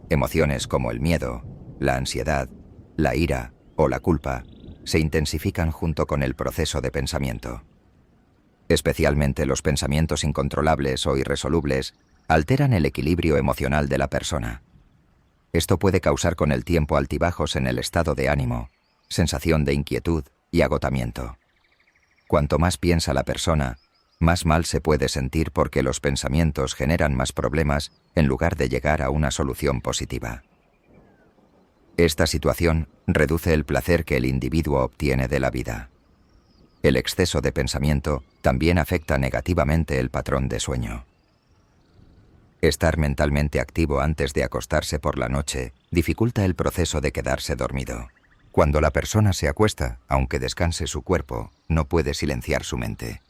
Emociones como el miedo, la ansiedad, la ira o la culpa se intensifican junto con el proceso de pensamiento. Especialmente los pensamientos incontrolables o irresolubles alteran el equilibrio emocional de la persona. Esto puede causar con el tiempo altibajos en el estado de ánimo, sensación de inquietud y agotamiento. Cuanto más piensa la persona, más mal se puede sentir porque los pensamientos generan más problemas en lugar de llegar a una solución positiva. Esta situación reduce el placer que el individuo obtiene de la vida. El exceso de pensamiento también afecta negativamente el patrón de sueño. Estar mentalmente activo antes de acostarse por la noche dificulta el proceso de quedarse dormido. Cuando la persona se acuesta, aunque descanse su cuerpo, no puede silenciar su mente.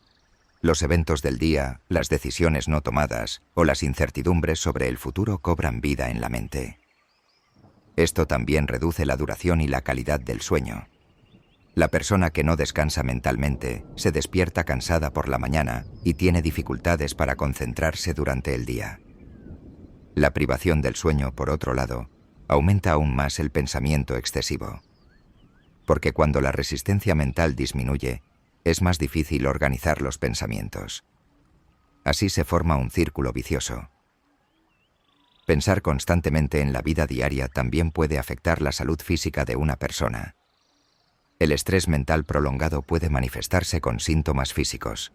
Los eventos del día, las decisiones no tomadas o las incertidumbres sobre el futuro cobran vida en la mente. Esto también reduce la duración y la calidad del sueño. La persona que no descansa mentalmente se despierta cansada por la mañana y tiene dificultades para concentrarse durante el día. La privación del sueño, por otro lado, aumenta aún más el pensamiento excesivo. Porque cuando la resistencia mental disminuye, es más difícil organizar los pensamientos. Así se forma un círculo vicioso. Pensar constantemente en la vida diaria también puede afectar la salud física de una persona. El estrés mental prolongado puede manifestarse con síntomas físicos: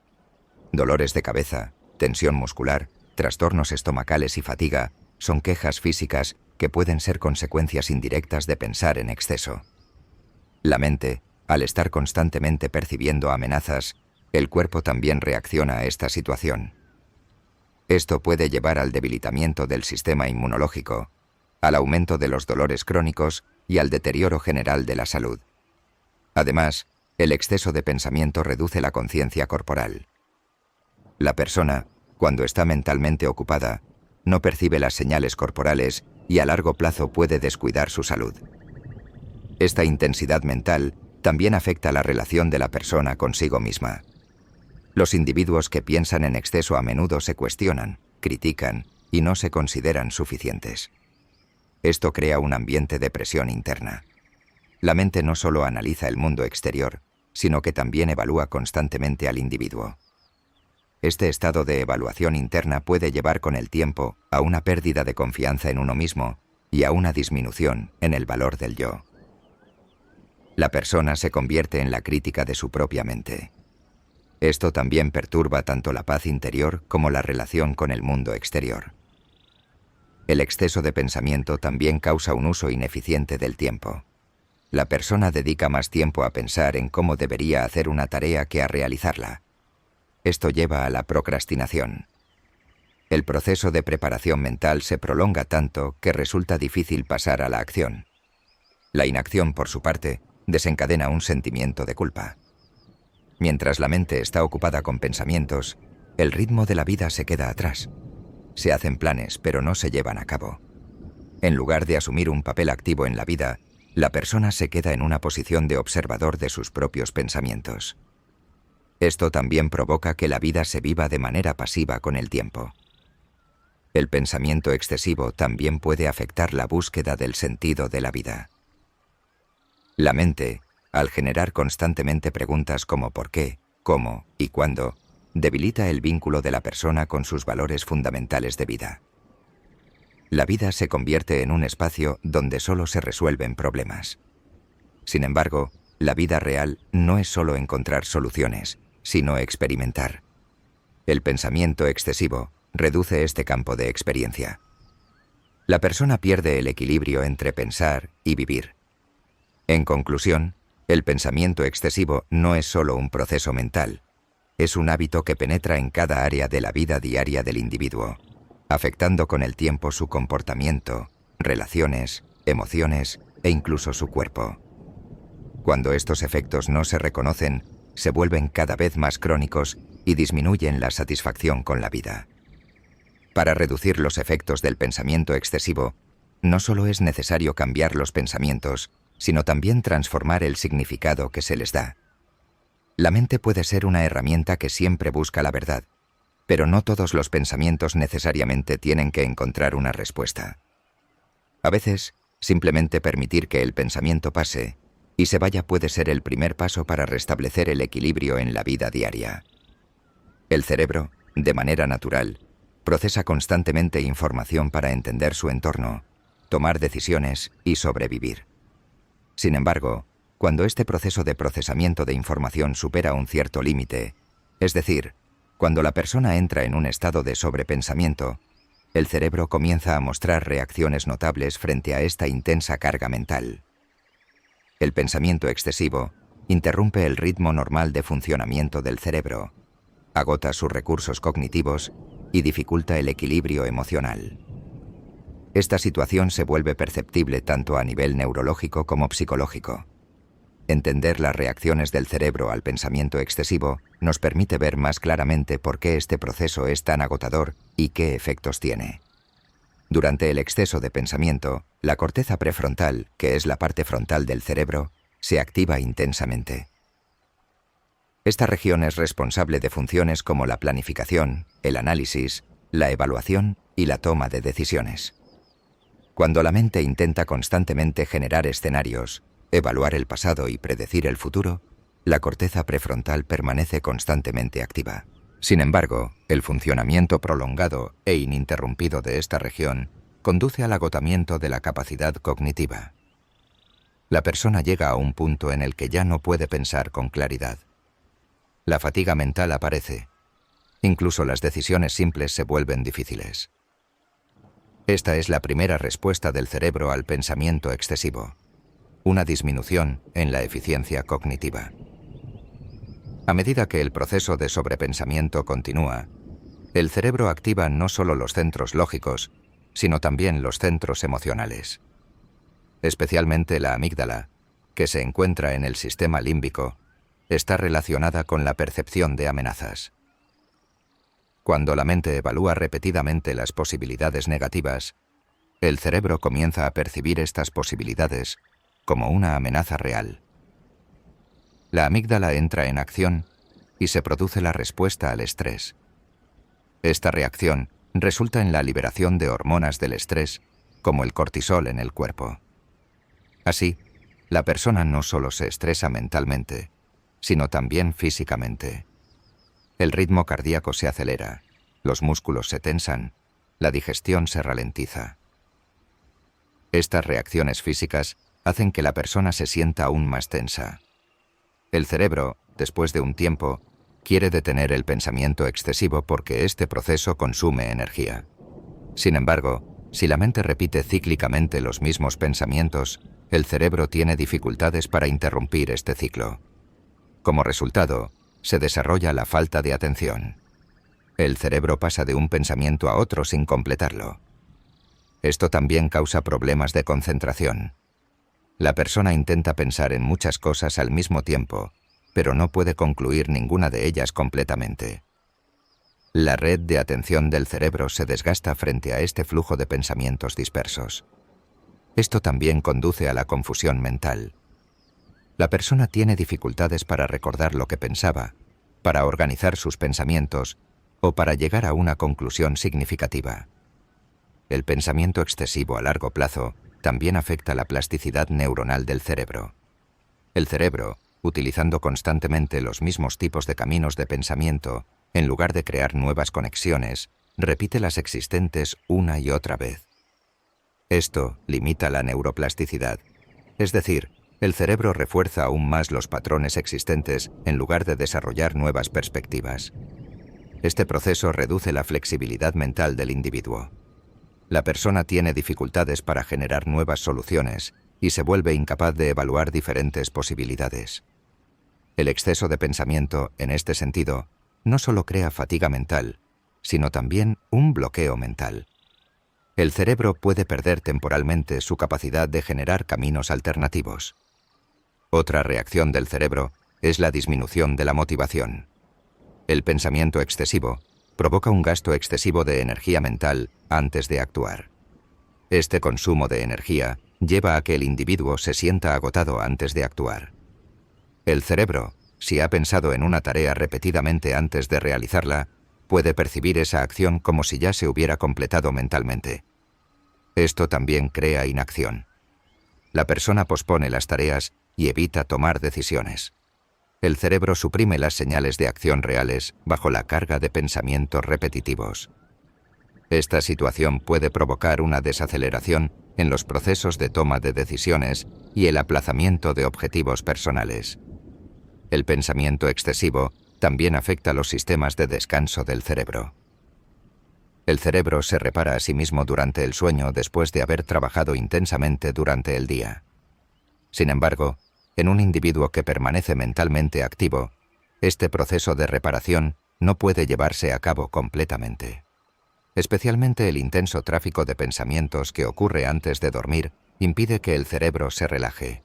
dolores de cabeza, tensión muscular, trastornos estomacales y fatiga son quejas físicas que pueden ser consecuencias indirectas de pensar en exceso. La mente, al estar constantemente percibiendo amenazas, el cuerpo también reacciona a esta situación. Esto puede llevar al debilitamiento del sistema inmunológico, al aumento de los dolores crónicos y al deterioro general de la salud. Además, el exceso de pensamiento reduce la conciencia corporal. La persona, cuando está mentalmente ocupada, no percibe las señales corporales y a largo plazo puede descuidar su salud. Esta intensidad mental también afecta la relación de la persona consigo misma. Los individuos que piensan en exceso a menudo se cuestionan, critican y no se consideran suficientes. Esto crea un ambiente de presión interna. La mente no solo analiza el mundo exterior, sino que también evalúa constantemente al individuo. Este estado de evaluación interna puede llevar con el tiempo a una pérdida de confianza en uno mismo y a una disminución en el valor del yo. La persona se convierte en la crítica de su propia mente. Esto también perturba tanto la paz interior como la relación con el mundo exterior. El exceso de pensamiento también causa un uso ineficiente del tiempo. La persona dedica más tiempo a pensar en cómo debería hacer una tarea que a realizarla. Esto lleva a la procrastinación. El proceso de preparación mental se prolonga tanto que resulta difícil pasar a la acción. La inacción, por su parte, desencadena un sentimiento de culpa. Mientras la mente está ocupada con pensamientos, el ritmo de la vida se queda atrás. Se hacen planes, pero no se llevan a cabo. En lugar de asumir un papel activo en la vida, la persona se queda en una posición de observador de sus propios pensamientos. Esto también provoca que la vida se viva de manera pasiva con el tiempo. El pensamiento excesivo también puede afectar la búsqueda del sentido de la vida. La mente, al generar constantemente preguntas como por qué, cómo y cuándo, debilita el vínculo de la persona con sus valores fundamentales de vida. La vida se convierte en un espacio donde solo se resuelven problemas. Sin embargo, la vida real no es solo encontrar soluciones, sino experimentar. El pensamiento excesivo reduce este campo de experiencia. La persona pierde el equilibrio entre pensar y vivir. En conclusión, el pensamiento excesivo no es solo un proceso mental, es un hábito que penetra en cada área de la vida diaria del individuo, afectando con el tiempo su comportamiento, relaciones, emociones e incluso su cuerpo. Cuando estos efectos no se reconocen, se vuelven cada vez más crónicos y disminuyen la satisfacción con la vida. Para reducir los efectos del pensamiento excesivo, no solo es necesario cambiar los pensamientos, sino también transformar el significado que se les da. La mente puede ser una herramienta que siempre busca la verdad, pero no todos los pensamientos necesariamente tienen que encontrar una respuesta. A veces, simplemente permitir que el pensamiento pase y se vaya puede ser el primer paso para restablecer el equilibrio en la vida diaria. El cerebro, de manera natural, procesa constantemente información para entender su entorno, tomar decisiones y sobrevivir. Sin embargo, cuando este proceso de procesamiento de información supera un cierto límite, es decir, cuando la persona entra en un estado de sobrepensamiento, el cerebro comienza a mostrar reacciones notables frente a esta intensa carga mental. El pensamiento excesivo interrumpe el ritmo normal de funcionamiento del cerebro, agota sus recursos cognitivos y dificulta el equilibrio emocional. Esta situación se vuelve perceptible tanto a nivel neurológico como psicológico. Entender las reacciones del cerebro al pensamiento excesivo nos permite ver más claramente por qué este proceso es tan agotador y qué efectos tiene. Durante el exceso de pensamiento, la corteza prefrontal, que es la parte frontal del cerebro, se activa intensamente. Esta región es responsable de funciones como la planificación, el análisis, la evaluación y la toma de decisiones. Cuando la mente intenta constantemente generar escenarios, evaluar el pasado y predecir el futuro, la corteza prefrontal permanece constantemente activa. Sin embargo, el funcionamiento prolongado e ininterrumpido de esta región conduce al agotamiento de la capacidad cognitiva. La persona llega a un punto en el que ya no puede pensar con claridad. La fatiga mental aparece. Incluso las decisiones simples se vuelven difíciles. Esta es la primera respuesta del cerebro al pensamiento excesivo: una disminución en la eficiencia cognitiva. A medida que el proceso de sobrepensamiento continúa, el cerebro activa no solo los centros lógicos, sino también los centros emocionales. Especialmente la amígdala, que se encuentra en el sistema límbico, está relacionada con la percepción de amenazas. Cuando la mente evalúa repetidamente las posibilidades negativas, el cerebro comienza a percibir estas posibilidades como una amenaza real. La amígdala entra en acción y se produce la respuesta al estrés. Esta reacción resulta en la liberación de hormonas del estrés, como el cortisol en el cuerpo. Así, la persona no solo se estresa mentalmente, sino también físicamente. El ritmo cardíaco se acelera, los músculos se tensan, la digestión se ralentiza. Estas reacciones físicas hacen que la persona se sienta aún más tensa. El cerebro, después de un tiempo, quiere detener el pensamiento excesivo porque este proceso consume energía. Sin embargo, si la mente repite cíclicamente los mismos pensamientos, el cerebro tiene dificultades para interrumpir este ciclo. Como resultado, se desarrolla la falta de atención. El cerebro pasa de un pensamiento a otro sin completarlo. Esto también causa problemas de concentración. La persona intenta pensar en muchas cosas al mismo tiempo, pero no puede concluir ninguna de ellas completamente. La red de atención del cerebro se desgasta frente a este flujo de pensamientos dispersos. Esto también conduce a la confusión mental. La persona tiene dificultades para recordar lo que pensaba, para organizar sus pensamientos o para llegar a una conclusión significativa. El pensamiento excesivo a largo plazo también afecta la plasticidad neuronal del cerebro. El cerebro, utilizando constantemente los mismos tipos de caminos de pensamiento, en lugar de crear nuevas conexiones, repite las existentes una y otra vez. Esto limita la neuroplasticidad, es decir, el cerebro refuerza aún más los patrones existentes en lugar de desarrollar nuevas perspectivas. Este proceso reduce la flexibilidad mental del individuo. La persona tiene dificultades para generar nuevas soluciones y se vuelve incapaz de evaluar diferentes posibilidades. El exceso de pensamiento, en este sentido, no solo crea fatiga mental, sino también un bloqueo mental. El cerebro puede perder temporalmente su capacidad de generar caminos alternativos. Otra reacción del cerebro es la disminución de la motivación. El pensamiento excesivo provoca un gasto excesivo de energía mental antes de actuar. Este consumo de energía lleva a que el individuo se sienta agotado antes de actuar. El cerebro, si ha pensado en una tarea repetidamente antes de realizarla, puede percibir esa acción como si ya se hubiera completado mentalmente. Esto también crea inacción. La persona pospone las tareas y evita tomar decisiones. El cerebro suprime las señales de acción reales bajo la carga de pensamientos repetitivos. Esta situación puede provocar una desaceleración en los procesos de toma de decisiones y el aplazamiento de objetivos personales. El pensamiento excesivo también afecta los sistemas de descanso del cerebro. El cerebro se repara a sí mismo durante el sueño después de haber trabajado intensamente durante el día. Sin embargo, en un individuo que permanece mentalmente activo, este proceso de reparación no puede llevarse a cabo completamente. Especialmente el intenso tráfico de pensamientos que ocurre antes de dormir impide que el cerebro se relaje.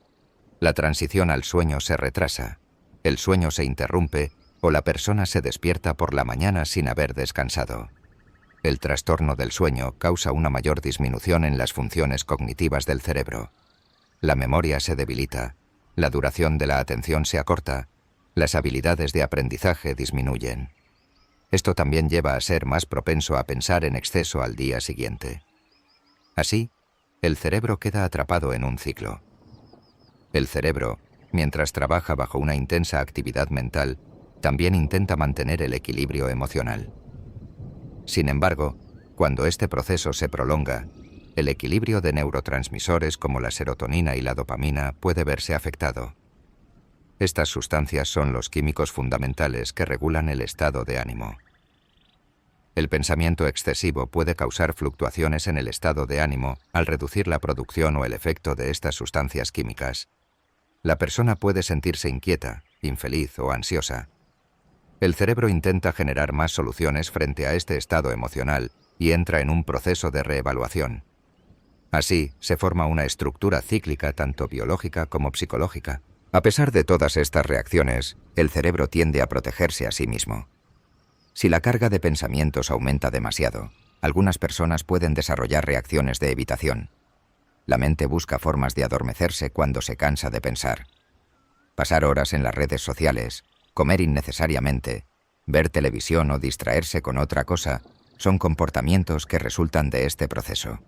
La transición al sueño se retrasa, el sueño se interrumpe o la persona se despierta por la mañana sin haber descansado. El trastorno del sueño causa una mayor disminución en las funciones cognitivas del cerebro. La memoria se debilita, la duración de la atención se acorta, las habilidades de aprendizaje disminuyen. Esto también lleva a ser más propenso a pensar en exceso al día siguiente. Así, el cerebro queda atrapado en un ciclo. El cerebro, mientras trabaja bajo una intensa actividad mental, también intenta mantener el equilibrio emocional. Sin embargo, cuando este proceso se prolonga, el equilibrio de neurotransmisores como la serotonina y la dopamina puede verse afectado. Estas sustancias son los químicos fundamentales que regulan el estado de ánimo. El pensamiento excesivo puede causar fluctuaciones en el estado de ánimo al reducir la producción o el efecto de estas sustancias químicas. La persona puede sentirse inquieta, infeliz o ansiosa. El cerebro intenta generar más soluciones frente a este estado emocional y entra en un proceso de reevaluación. Así, se forma una estructura cíclica tanto biológica como psicológica. A pesar de todas estas reacciones, el cerebro tiende a protegerse a sí mismo. Si la carga de pensamientos aumenta demasiado, algunas personas pueden desarrollar reacciones de evitación. La mente busca formas de adormecerse cuando se cansa de pensar. Pasar horas en las redes sociales, comer innecesariamente, ver televisión o distraerse con otra cosa son comportamientos que resultan de este proceso.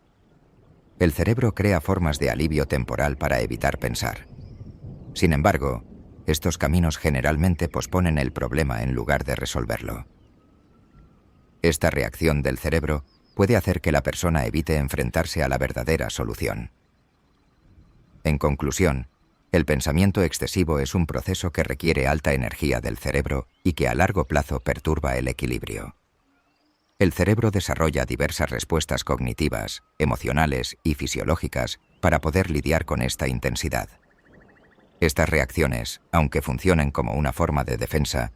El cerebro crea formas de alivio temporal para evitar pensar. Sin embargo, estos caminos generalmente posponen el problema en lugar de resolverlo. Esta reacción del cerebro puede hacer que la persona evite enfrentarse a la verdadera solución. En conclusión, el pensamiento excesivo es un proceso que requiere alta energía del cerebro y que a largo plazo perturba el equilibrio. El cerebro desarrolla diversas respuestas cognitivas, emocionales y fisiológicas para poder lidiar con esta intensidad. Estas reacciones, aunque funcionen como una forma de defensa,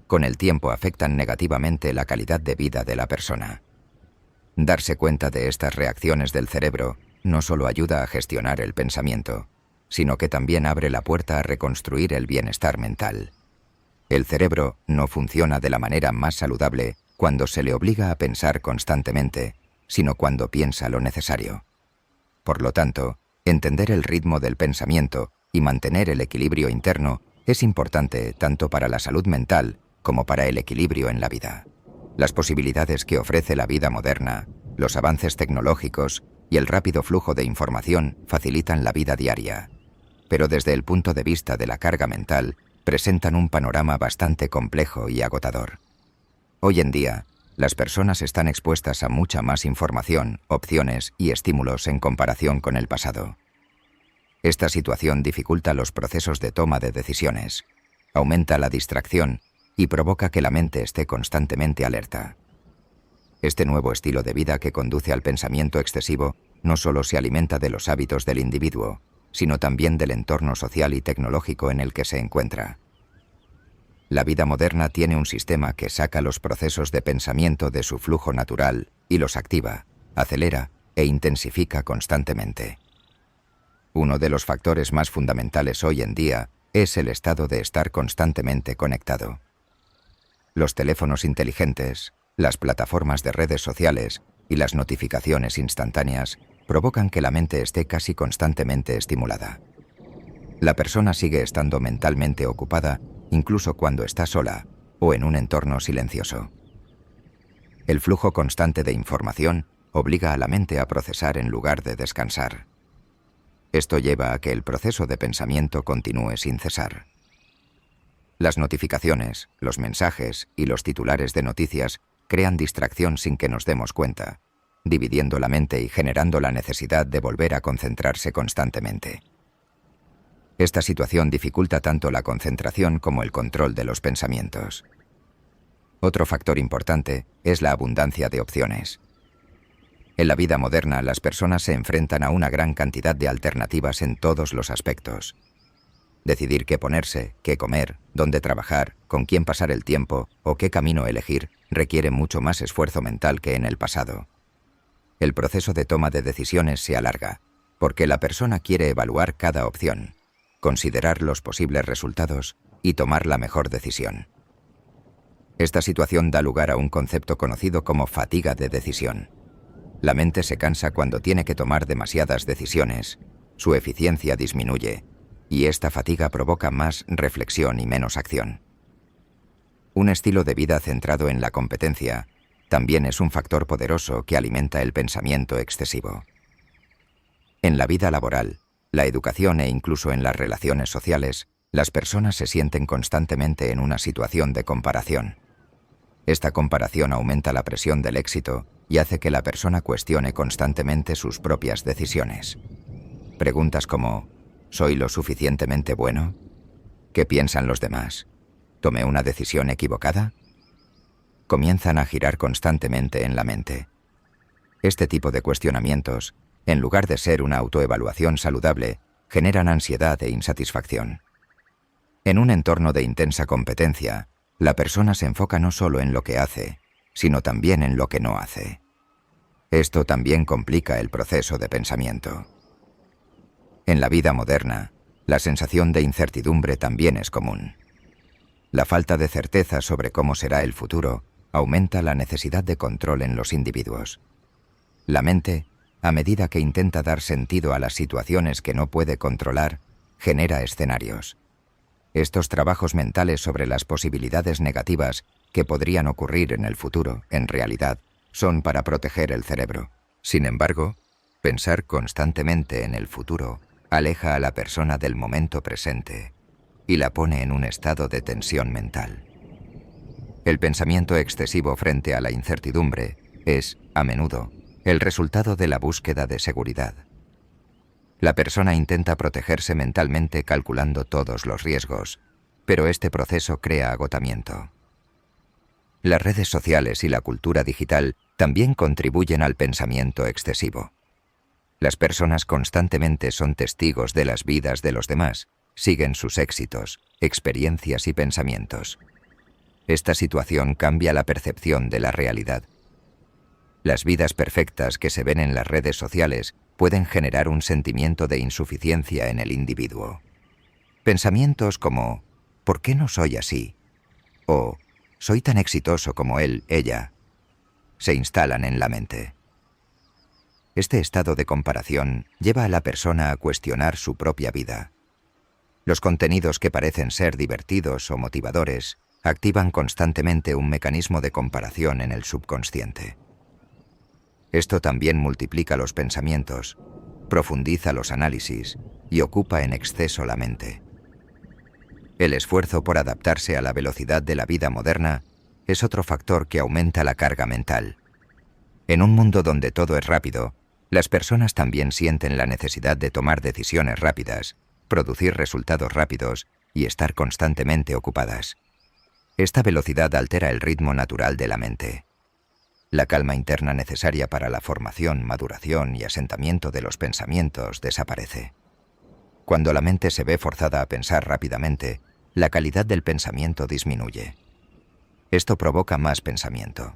con el tiempo afectan negativamente la calidad de vida de la persona. Darse cuenta de estas reacciones del cerebro no solo ayuda a gestionar el pensamiento, sino que también abre la puerta a reconstruir el bienestar mental. El cerebro no funciona de la manera más saludable cuando se le obliga a pensar constantemente, sino cuando piensa lo necesario. Por lo tanto, entender el ritmo del pensamiento y mantener el equilibrio interno es importante tanto para la salud mental como para el equilibrio en la vida. Las posibilidades que ofrece la vida moderna, los avances tecnológicos y el rápido flujo de información facilitan la vida diaria, pero desde el punto de vista de la carga mental, presentan un panorama bastante complejo y agotador. Hoy en día, las personas están expuestas a mucha más información, opciones y estímulos en comparación con el pasado. Esta situación dificulta los procesos de toma de decisiones, aumenta la distracción y provoca que la mente esté constantemente alerta. Este nuevo estilo de vida que conduce al pensamiento excesivo no solo se alimenta de los hábitos del individuo, sino también del entorno social y tecnológico en el que se encuentra. La vida moderna tiene un sistema que saca los procesos de pensamiento de su flujo natural y los activa, acelera e intensifica constantemente. Uno de los factores más fundamentales hoy en día es el estado de estar constantemente conectado. Los teléfonos inteligentes, las plataformas de redes sociales y las notificaciones instantáneas provocan que la mente esté casi constantemente estimulada. La persona sigue estando mentalmente ocupada incluso cuando está sola o en un entorno silencioso. El flujo constante de información obliga a la mente a procesar en lugar de descansar. Esto lleva a que el proceso de pensamiento continúe sin cesar. Las notificaciones, los mensajes y los titulares de noticias crean distracción sin que nos demos cuenta, dividiendo la mente y generando la necesidad de volver a concentrarse constantemente. Esta situación dificulta tanto la concentración como el control de los pensamientos. Otro factor importante es la abundancia de opciones. En la vida moderna, las personas se enfrentan a una gran cantidad de alternativas en todos los aspectos. Decidir qué ponerse, qué comer, dónde trabajar, con quién pasar el tiempo o qué camino elegir requiere mucho más esfuerzo mental que en el pasado. El proceso de toma de decisiones se alarga, porque la persona quiere evaluar cada opción, considerar los posibles resultados y tomar la mejor decisión. Esta situación da lugar a un concepto conocido como fatiga de decisión. La mente se cansa cuando tiene que tomar demasiadas decisiones, su eficiencia disminuye, y esta fatiga provoca más reflexión y menos acción. Un estilo de vida centrado en la competencia también es un factor poderoso que alimenta el pensamiento excesivo. En la vida laboral, la educación e incluso en las relaciones sociales, las personas se sienten constantemente en una situación de comparación. Esta comparación aumenta la presión del éxito y hace que la persona cuestione constantemente sus propias decisiones. Preguntas como: ¿soy lo suficientemente bueno? ¿Qué piensan los demás? ¿Tomé una decisión equivocada? Comienzan a girar constantemente en la mente. Este tipo de cuestionamientos, en lugar de ser una autoevaluación saludable, generan ansiedad e insatisfacción. En un entorno de intensa competencia, la persona se enfoca no solo en lo que hace, sino también en lo que no hace. Esto también complica el proceso de pensamiento. En la vida moderna, la sensación de incertidumbre también es común. La falta de certeza sobre cómo será el futuro aumenta la necesidad de control en los individuos. La mente, a medida que intenta dar sentido a las situaciones que no puede controlar, genera escenarios. Estos trabajos mentales sobre las posibilidades negativas que podrían ocurrir en el futuro, en realidad, son para proteger el cerebro. Sin embargo, pensar constantemente en el futuro aleja a la persona del momento presente y la pone en un estado de tensión mental. El pensamiento excesivo frente a la incertidumbre es, a menudo, el resultado de la búsqueda de seguridad. La persona intenta protegerse mentalmente calculando todos los riesgos, pero este proceso crea agotamiento. Las redes sociales y la cultura digital también contribuyen al pensamiento excesivo. Las personas constantemente son testigos de las vidas de los demás, siguen sus éxitos, experiencias y pensamientos. Esta situación cambia la percepción de la realidad. Las vidas perfectas que se ven en las redes sociales pueden generar un sentimiento de insuficiencia en el individuo. Pensamientos como: ¿por qué no soy así? O ¿soy tan exitoso como él, ella?, se instalan en la mente. Este estado de comparación lleva a la persona a cuestionar su propia vida. Los contenidos que parecen ser divertidos o motivadores activan constantemente un mecanismo de comparación en el subconsciente. Esto también multiplica los pensamientos, profundiza los análisis y ocupa en exceso la mente. El esfuerzo por adaptarse a la velocidad de la vida moderna es otro factor que aumenta la carga mental. En un mundo donde todo es rápido, las personas también sienten la necesidad de tomar decisiones rápidas, producir resultados rápidos y estar constantemente ocupadas. Esta velocidad altera el ritmo natural de la mente. La calma interna necesaria para la formación, maduración y asentamiento de los pensamientos desaparece. Cuando la mente se ve forzada a pensar rápidamente, la calidad del pensamiento disminuye. Esto provoca más pensamiento,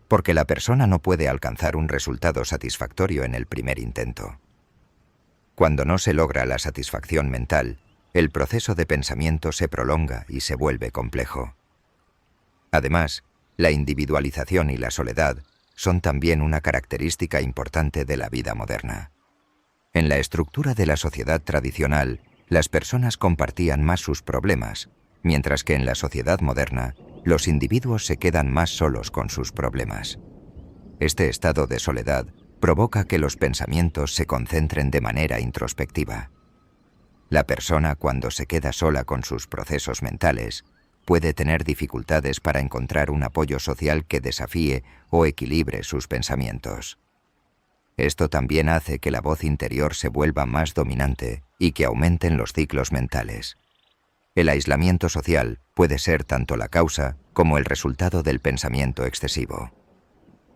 porque la persona no puede alcanzar un resultado satisfactorio en el primer intento. Cuando no se logra la satisfacción mental, el proceso de pensamiento se prolonga y se vuelve complejo. Además, la individualización y la soledad son también una característica importante de la vida moderna. En la estructura de la sociedad tradicional, las personas compartían más sus problemas, mientras que en la sociedad moderna, los individuos se quedan más solos con sus problemas. Este estado de soledad provoca que los pensamientos se concentren de manera introspectiva. La persona, cuando se queda sola con sus procesos mentales, puede tener dificultades para encontrar un apoyo social que desafíe o equilibre sus pensamientos. Esto también hace que la voz interior se vuelva más dominante y que aumenten los ciclos mentales. El aislamiento social puede ser tanto la causa como el resultado del pensamiento excesivo.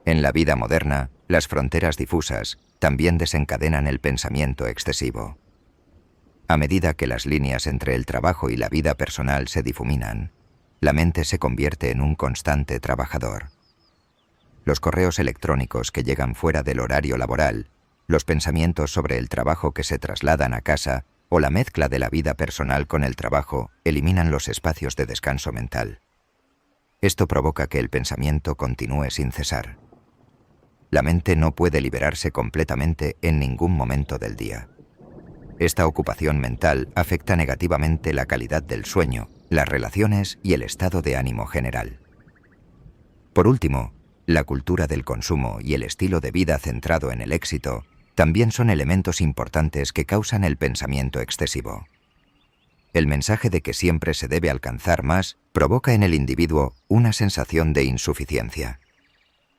En la vida moderna, las fronteras difusas también desencadenan el pensamiento excesivo. A medida que las líneas entre el trabajo y la vida personal se difuminan, la mente se convierte en un constante trabajador. Los correos electrónicos que llegan fuera del horario laboral, los pensamientos sobre el trabajo que se trasladan a casa o la mezcla de la vida personal con el trabajo eliminan los espacios de descanso mental. Esto provoca que el pensamiento continúe sin cesar. La mente no puede liberarse completamente en ningún momento del día. Esta ocupación mental afecta negativamente la calidad del sueño, las relaciones y el estado de ánimo general. Por último, la cultura del consumo y el estilo de vida centrado en el éxito también son elementos importantes que causan el pensamiento excesivo. El mensaje de que siempre se debe alcanzar más provoca en el individuo una sensación de insuficiencia.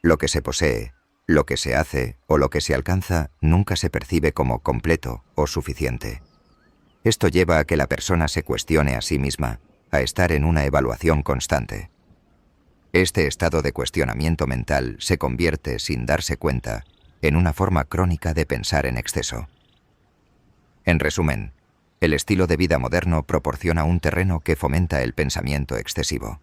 Lo que se posee, lo que se hace o lo que se alcanza nunca se percibe como completo o suficiente. Esto lleva a que la persona se cuestione a sí misma, a estar en una evaluación constante. Este estado de cuestionamiento mental se convierte, sin darse cuenta, en una forma crónica de pensar en exceso. En resumen, el estilo de vida moderno proporciona un terreno que fomenta el pensamiento excesivo.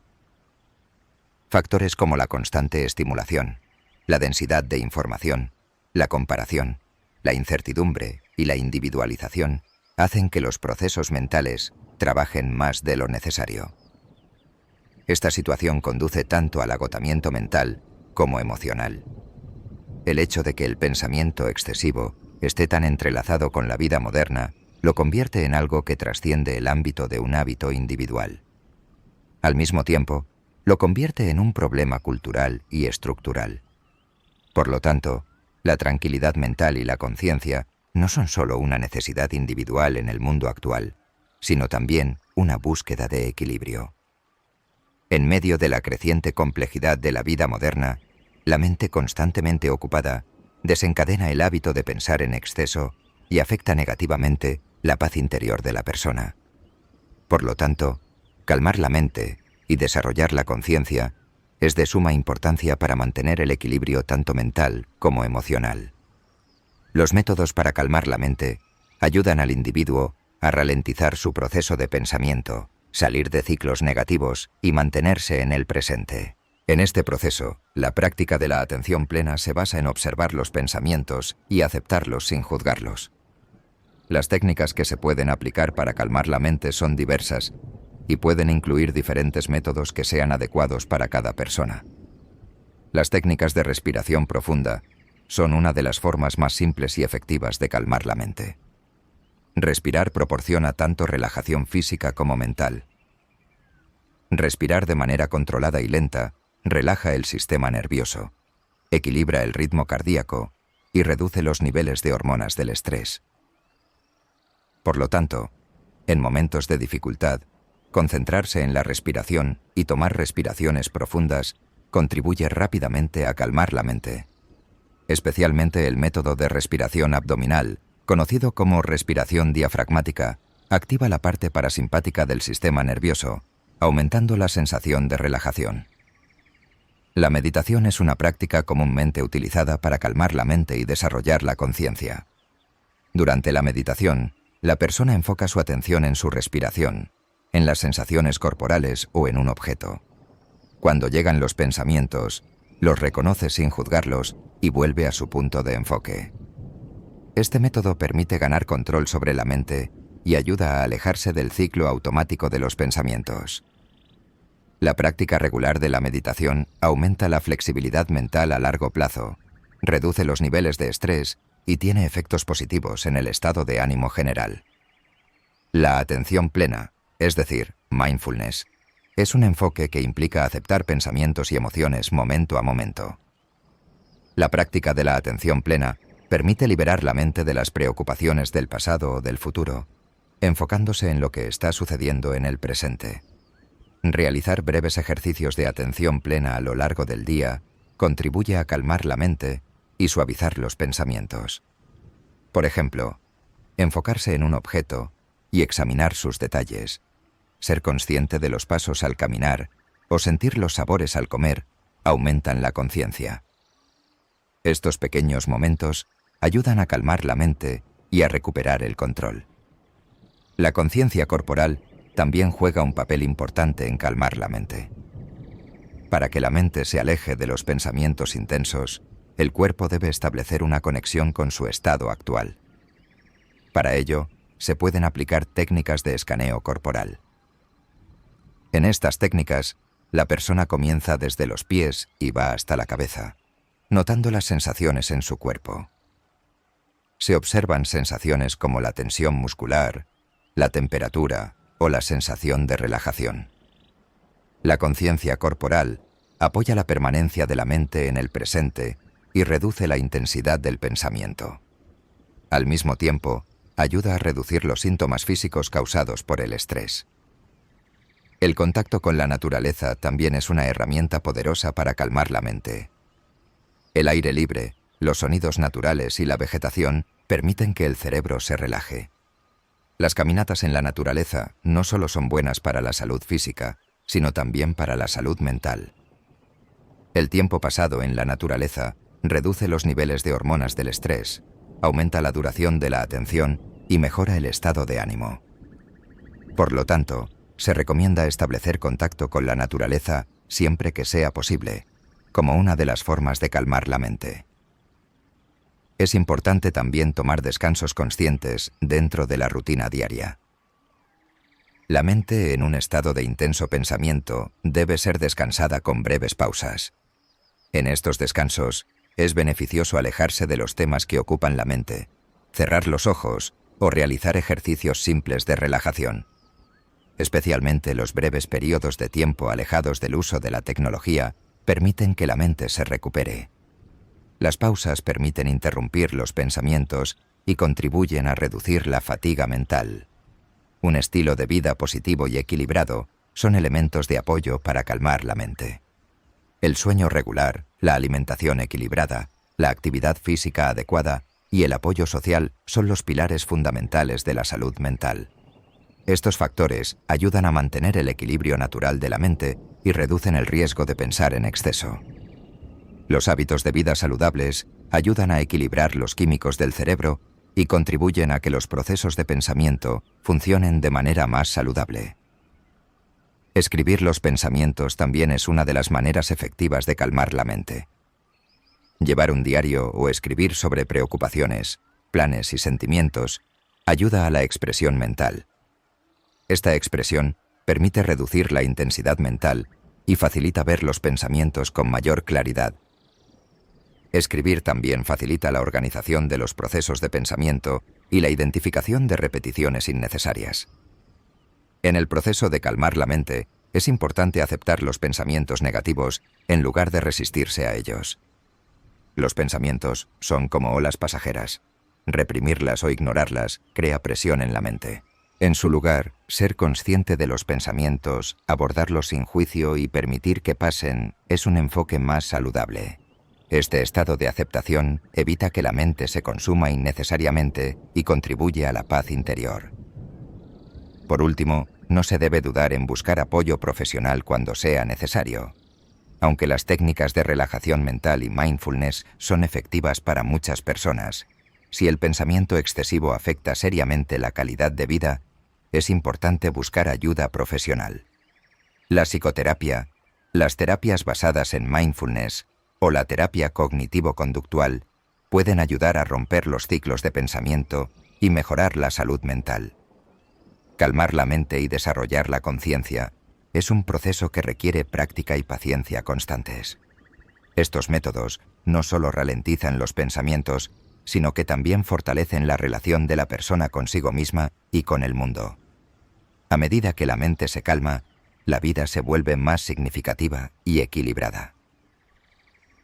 Factores como la constante estimulación, la densidad de información, la comparación, la incertidumbre y la individualización hacen que los procesos mentales trabajen más de lo necesario. Esta situación conduce tanto al agotamiento mental como emocional. El hecho de que el pensamiento excesivo esté tan entrelazado con la vida moderna lo convierte en algo que trasciende el ámbito de un hábito individual. Al mismo tiempo, lo convierte en un problema cultural y estructural. Por lo tanto, la tranquilidad mental y la conciencia no son solo una necesidad individual en el mundo actual, sino también una búsqueda de equilibrio. En medio de la creciente complejidad de la vida moderna, la mente constantemente ocupada desencadena el hábito de pensar en exceso y afecta negativamente la paz interior de la persona. Por lo tanto, calmar la mente y desarrollar la conciencia es de suma importancia para mantener el equilibrio tanto mental como emocional. Los métodos para calmar la mente ayudan al individuo a ralentizar su proceso de pensamiento, salir de ciclos negativos y mantenerse en el presente. En este proceso, la práctica de la atención plena se basa en observar los pensamientos y aceptarlos sin juzgarlos. Las técnicas que se pueden aplicar para calmar la mente son diversas y pueden incluir diferentes métodos que sean adecuados para cada persona. Las técnicas de respiración profunda son una de las formas más simples y efectivas de calmar la mente. Respirar proporciona tanto relajación física como mental. Respirar de manera controlada y lenta relaja el sistema nervioso, equilibra el ritmo cardíaco y reduce los niveles de hormonas del estrés. Por lo tanto, en momentos de dificultad, concentrarse en la respiración y tomar respiraciones profundas contribuye rápidamente a calmar la mente. Especialmente el método de respiración abdominal, conocido como respiración diafragmática, activa la parte parasimpática del sistema nervioso, aumentando la sensación de relajación. La meditación es una práctica comúnmente utilizada para calmar la mente y desarrollar la conciencia. Durante la meditación, la persona enfoca su atención en su respiración, en las sensaciones corporales o en un objeto. Cuando llegan los pensamientos, los reconoce sin juzgarlos y vuelve a su punto de enfoque. Este método permite ganar control sobre la mente y ayuda a alejarse del ciclo automático de los pensamientos. La práctica regular de la meditación aumenta la flexibilidad mental a largo plazo, reduce los niveles de estrés y tiene efectos positivos en el estado de ánimo general. La atención plena, es decir, mindfulness, es un enfoque que implica aceptar pensamientos y emociones momento a momento. La práctica de la atención plena permite liberar la mente de las preocupaciones del pasado o del futuro, enfocándose en lo que está sucediendo en el presente. Realizar breves ejercicios de atención plena a lo largo del día contribuye a calmar la mente y suavizar los pensamientos. Por ejemplo, enfocarse en un objeto y examinar sus detalles, ser consciente de los pasos al caminar o sentir los sabores al comer aumentan la conciencia. Estos pequeños momentos ayudan a calmar la mente y a recuperar el control. La conciencia corporal también juega un papel importante en calmar la mente. Para que la mente se aleje de los pensamientos intensos, el cuerpo debe establecer una conexión con su estado actual. Para ello, se pueden aplicar técnicas de escaneo corporal. En estas técnicas, la persona comienza desde los pies y va hasta la cabeza, notando las sensaciones en su cuerpo. Se observan sensaciones como la tensión muscular, la temperatura o la sensación de relajación. La conciencia corporal apoya la permanencia de la mente en el presente y reduce la intensidad del pensamiento. Al mismo tiempo, ayuda a reducir los síntomas físicos causados por el estrés. El contacto con la naturaleza también es una herramienta poderosa para calmar la mente. El aire libre, los sonidos naturales y la vegetación permiten que el cerebro se relaje. Las caminatas en la naturaleza no solo son buenas para la salud física, sino también para la salud mental. El tiempo pasado en la naturaleza reduce los niveles de hormonas del estrés, aumenta la duración de la atención y mejora el estado de ánimo. Por lo tanto, se recomienda establecer contacto con la naturaleza siempre que sea posible, como una de las formas de calmar la mente. Es importante también tomar descansos conscientes dentro de la rutina diaria. La mente en un estado de intenso pensamiento debe ser descansada con breves pausas. En estos descansos, es beneficioso alejarse de los temas que ocupan la mente, cerrar los ojos o realizar ejercicios simples de relajación. Especialmente los breves periodos de tiempo alejados del uso de la tecnología permiten que la mente se recupere. Las pausas permiten interrumpir los pensamientos y contribuyen a reducir la fatiga mental. Un estilo de vida positivo y equilibrado son elementos de apoyo para calmar la mente. El sueño regular, la alimentación equilibrada, la actividad física adecuada y el apoyo social son los pilares fundamentales de la salud mental. Estos factores ayudan a mantener el equilibrio natural de la mente y reducen el riesgo de pensar en exceso. Los hábitos de vida saludables ayudan a equilibrar los químicos del cerebro y contribuyen a que los procesos de pensamiento funcionen de manera más saludable. Escribir los pensamientos también es una de las maneras efectivas de calmar la mente. Llevar un diario o escribir sobre preocupaciones, planes y sentimientos ayuda a la expresión mental. Esta expresión permite reducir la intensidad mental y facilita ver los pensamientos con mayor claridad. Escribir también facilita la organización de los procesos de pensamiento y la identificación de repeticiones innecesarias. En el proceso de calmar la mente, es importante aceptar los pensamientos negativos en lugar de resistirse a ellos. Los pensamientos son como olas pasajeras. Reprimirlas o ignorarlas crea presión en la mente. En su lugar, ser consciente de los pensamientos, abordarlos sin juicio y permitir que pasen es un enfoque más saludable. Este estado de aceptación evita que la mente se consuma innecesariamente y contribuye a la paz interior. Por último, no se debe dudar en buscar apoyo profesional cuando sea necesario. Aunque las técnicas de relajación mental y mindfulness son efectivas para muchas personas, si el pensamiento excesivo afecta seriamente la calidad de vida, es importante buscar ayuda profesional. La psicoterapia, las terapias basadas en mindfulness o la terapia cognitivo-conductual pueden ayudar a romper los ciclos de pensamiento y mejorar la salud mental. Calmar la mente y desarrollar la conciencia es un proceso que requiere práctica y paciencia constantes. Estos métodos no solo ralentizan los pensamientos, sino que también fortalecen la relación de la persona consigo misma y con el mundo. A medida que la mente se calma, la vida se vuelve más significativa y equilibrada.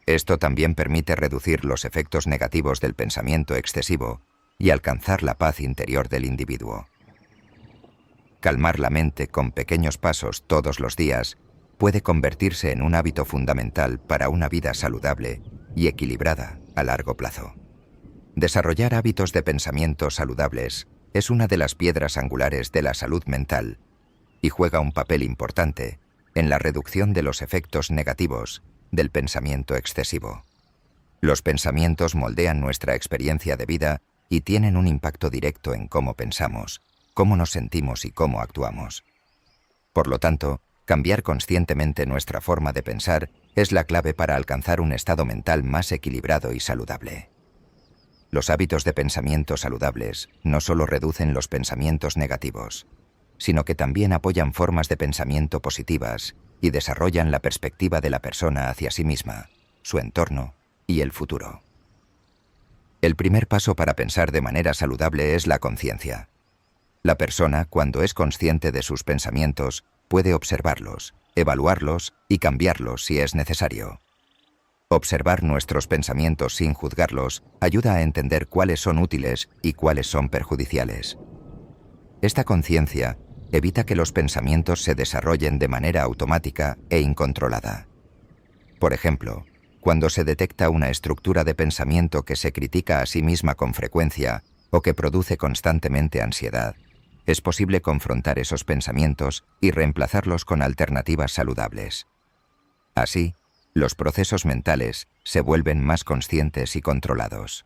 Esto también permite reducir los efectos negativos del pensamiento excesivo y alcanzar la paz interior del individuo. Calmar la mente con pequeños pasos todos los días puede convertirse en un hábito fundamental para una vida saludable y equilibrada a largo plazo. Desarrollar hábitos de pensamiento saludables es una de las piedras angulares de la salud mental y juega un papel importante en la reducción de los efectos negativos del pensamiento excesivo. Los pensamientos moldean nuestra experiencia de vida y tienen un impacto directo en cómo pensamos, cómo nos sentimos y cómo actuamos. Por lo tanto, cambiar conscientemente nuestra forma de pensar es la clave para alcanzar un estado mental más equilibrado y saludable. Los hábitos de pensamiento saludables no solo reducen los pensamientos negativos, sino que también apoyan formas de pensamiento positivas y desarrollan la perspectiva de la persona hacia sí misma, su entorno y el futuro. El primer paso para pensar de manera saludable es la conciencia. La persona, cuando es consciente de sus pensamientos, puede observarlos, evaluarlos y cambiarlos si es necesario. Observar nuestros pensamientos sin juzgarlos ayuda a entender cuáles son útiles y cuáles son perjudiciales. Esta conciencia evita que los pensamientos se desarrollen de manera automática e incontrolada. Por ejemplo, cuando se detecta una estructura de pensamiento que se critica a sí misma con frecuencia o que produce constantemente ansiedad, es posible confrontar esos pensamientos y reemplazarlos con alternativas saludables. Así, los procesos mentales se vuelven más conscientes y controlados.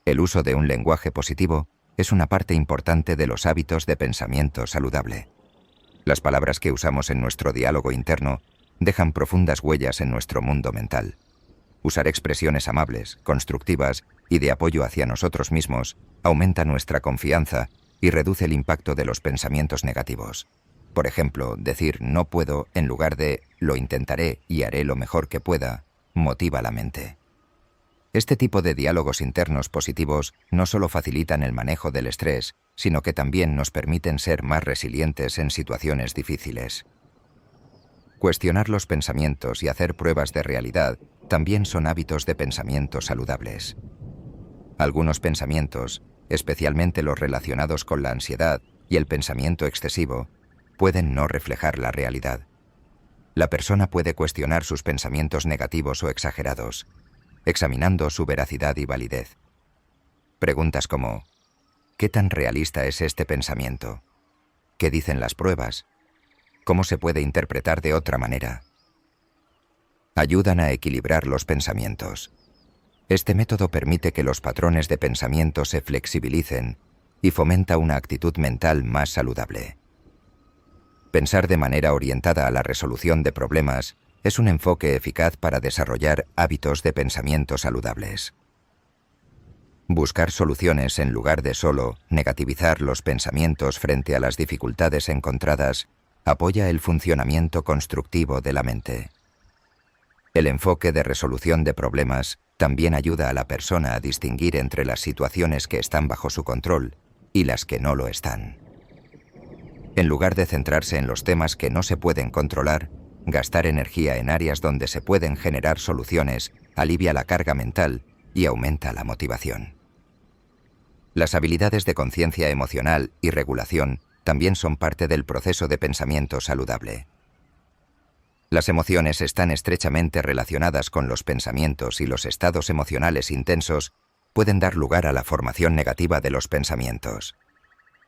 El uso de un lenguaje positivo es una parte importante de los hábitos de pensamiento saludable. Las palabras que usamos en nuestro diálogo interno dejan profundas huellas en nuestro mundo mental. Usar expresiones amables, constructivas y de apoyo hacia nosotros mismos aumenta nuestra confianza y reduce el impacto de los pensamientos negativos. Por ejemplo, decir no puedo en lugar de lo intentaré y haré lo mejor que pueda, motiva la mente. Este tipo de diálogos internos positivos no solo facilitan el manejo del estrés, sino que también nos permiten ser más resilientes en situaciones difíciles. Cuestionar los pensamientos y hacer pruebas de realidad también son hábitos de pensamiento saludables. Algunos pensamientos, especialmente los relacionados con la ansiedad y el pensamiento excesivo, pueden no reflejar la realidad. La persona puede cuestionar sus pensamientos negativos o exagerados, examinando su veracidad y validez. Preguntas como: ¿qué tan realista es este pensamiento? ¿Qué dicen las pruebas? ¿Cómo se puede interpretar de otra manera? Ayudan a equilibrar los pensamientos. Este método permite que los patrones de pensamiento se flexibilicen y fomenta una actitud mental más saludable. Pensar de manera orientada a la resolución de problemas es un enfoque eficaz para desarrollar hábitos de pensamiento saludables. Buscar soluciones en lugar de solo negativizar los pensamientos frente a las dificultades encontradas apoya el funcionamiento constructivo de la mente. El enfoque de resolución de problemas también ayuda a la persona a distinguir entre las situaciones que están bajo su control y las que no lo están. En lugar de centrarse en los temas que no se pueden controlar, gastar energía en áreas donde se pueden generar soluciones alivia la carga mental y aumenta la motivación. Las habilidades de conciencia emocional y regulación también son parte del proceso de pensamiento saludable. Las emociones están estrechamente relacionadas con los pensamientos y los estados emocionales intensos pueden dar lugar a la formación negativa de los pensamientos.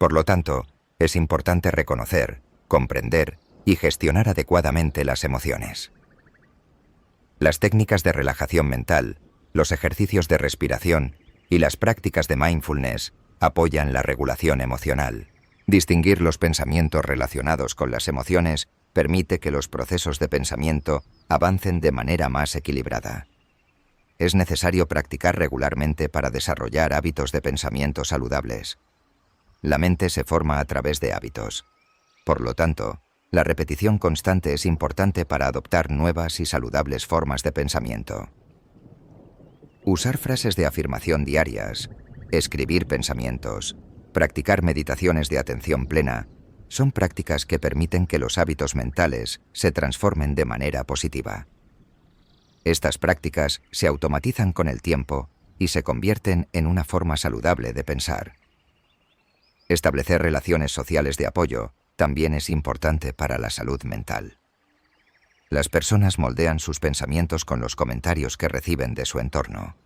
Por lo tanto, es importante reconocer, comprender y gestionar adecuadamente las emociones. Las técnicas de relajación mental, los ejercicios de respiración y las prácticas de mindfulness apoyan la regulación emocional. Distinguir los pensamientos relacionados con las emociones permite que los procesos de pensamiento avancen de manera más equilibrada. Es necesario practicar regularmente para desarrollar hábitos de pensamiento saludables. La mente se forma a través de hábitos. Por lo tanto, la repetición constante es importante para adoptar nuevas y saludables formas de pensamiento. Usar frases de afirmación diarias, escribir pensamientos, practicar meditaciones de atención plena, son prácticas que permiten que los hábitos mentales se transformen de manera positiva. Estas prácticas se automatizan con el tiempo y se convierten en una forma saludable de pensar. Establecer relaciones sociales de apoyo también es importante para la salud mental. Las personas moldean sus pensamientos con los comentarios que reciben de su entorno.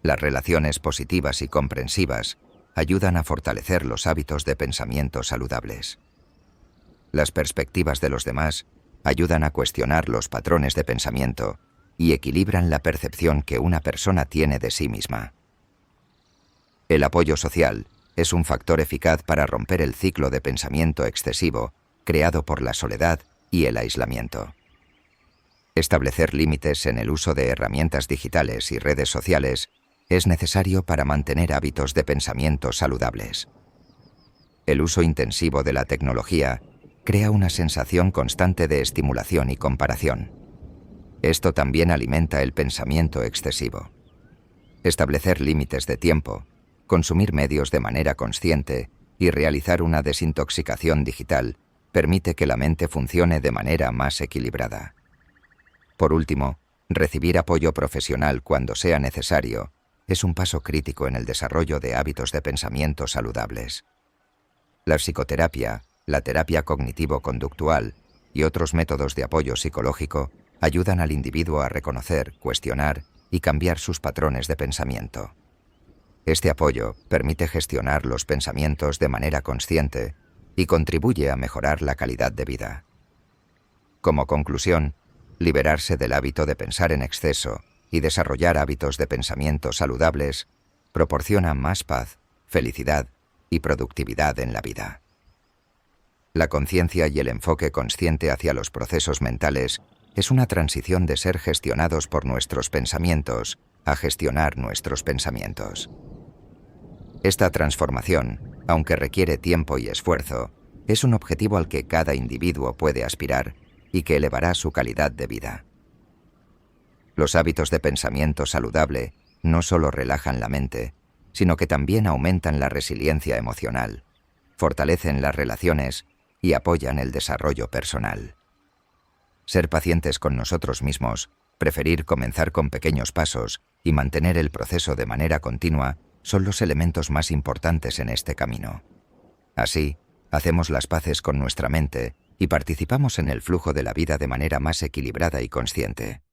Las relaciones positivas y comprensivas ayudan a fortalecer los hábitos de pensamiento saludables. Las perspectivas de los demás ayudan a cuestionar los patrones de pensamiento y equilibran la percepción que una persona tiene de sí misma. El apoyo social es un factor eficaz para romper el ciclo de pensamiento excesivo creado por la soledad y el aislamiento. Establecer límites en el uso de herramientas digitales y redes sociales es necesario para mantener hábitos de pensamiento saludables. El uso intensivo de la tecnología crea una sensación constante de estimulación y comparación. Esto también alimenta el pensamiento excesivo. Establecer límites de tiempo, consumir medios de manera consciente y realizar una desintoxicación digital permite que la mente funcione de manera más equilibrada. Por último, recibir apoyo profesional cuando sea necesario es un paso crítico en el desarrollo de hábitos de pensamiento saludables. La psicoterapia, la terapia cognitivo-conductual y otros métodos de apoyo psicológico ayudan al individuo a reconocer, cuestionar y cambiar sus patrones de pensamiento. Este apoyo permite gestionar los pensamientos de manera consciente y contribuye a mejorar la calidad de vida. Como conclusión, liberarse del hábito de pensar en exceso y desarrollar hábitos de pensamiento saludables proporciona más paz, felicidad y productividad en la vida. La conciencia y el enfoque consciente hacia los procesos mentales es una transición de ser gestionados por nuestros pensamientos a gestionar nuestros pensamientos. Esta transformación, aunque requiere tiempo y esfuerzo, es un objetivo al que cada individuo puede aspirar y que elevará su calidad de vida. Los hábitos de pensamiento saludable no solo relajan la mente, sino que también aumentan la resiliencia emocional, fortalecen las relaciones y apoyan el desarrollo personal. Ser pacientes con nosotros mismos, preferir comenzar con pequeños pasos y mantener el proceso de manera continua son los elementos más importantes en este camino. Así, hacemos las paces con nuestra mente y participamos en el flujo de la vida de manera más equilibrada y consciente.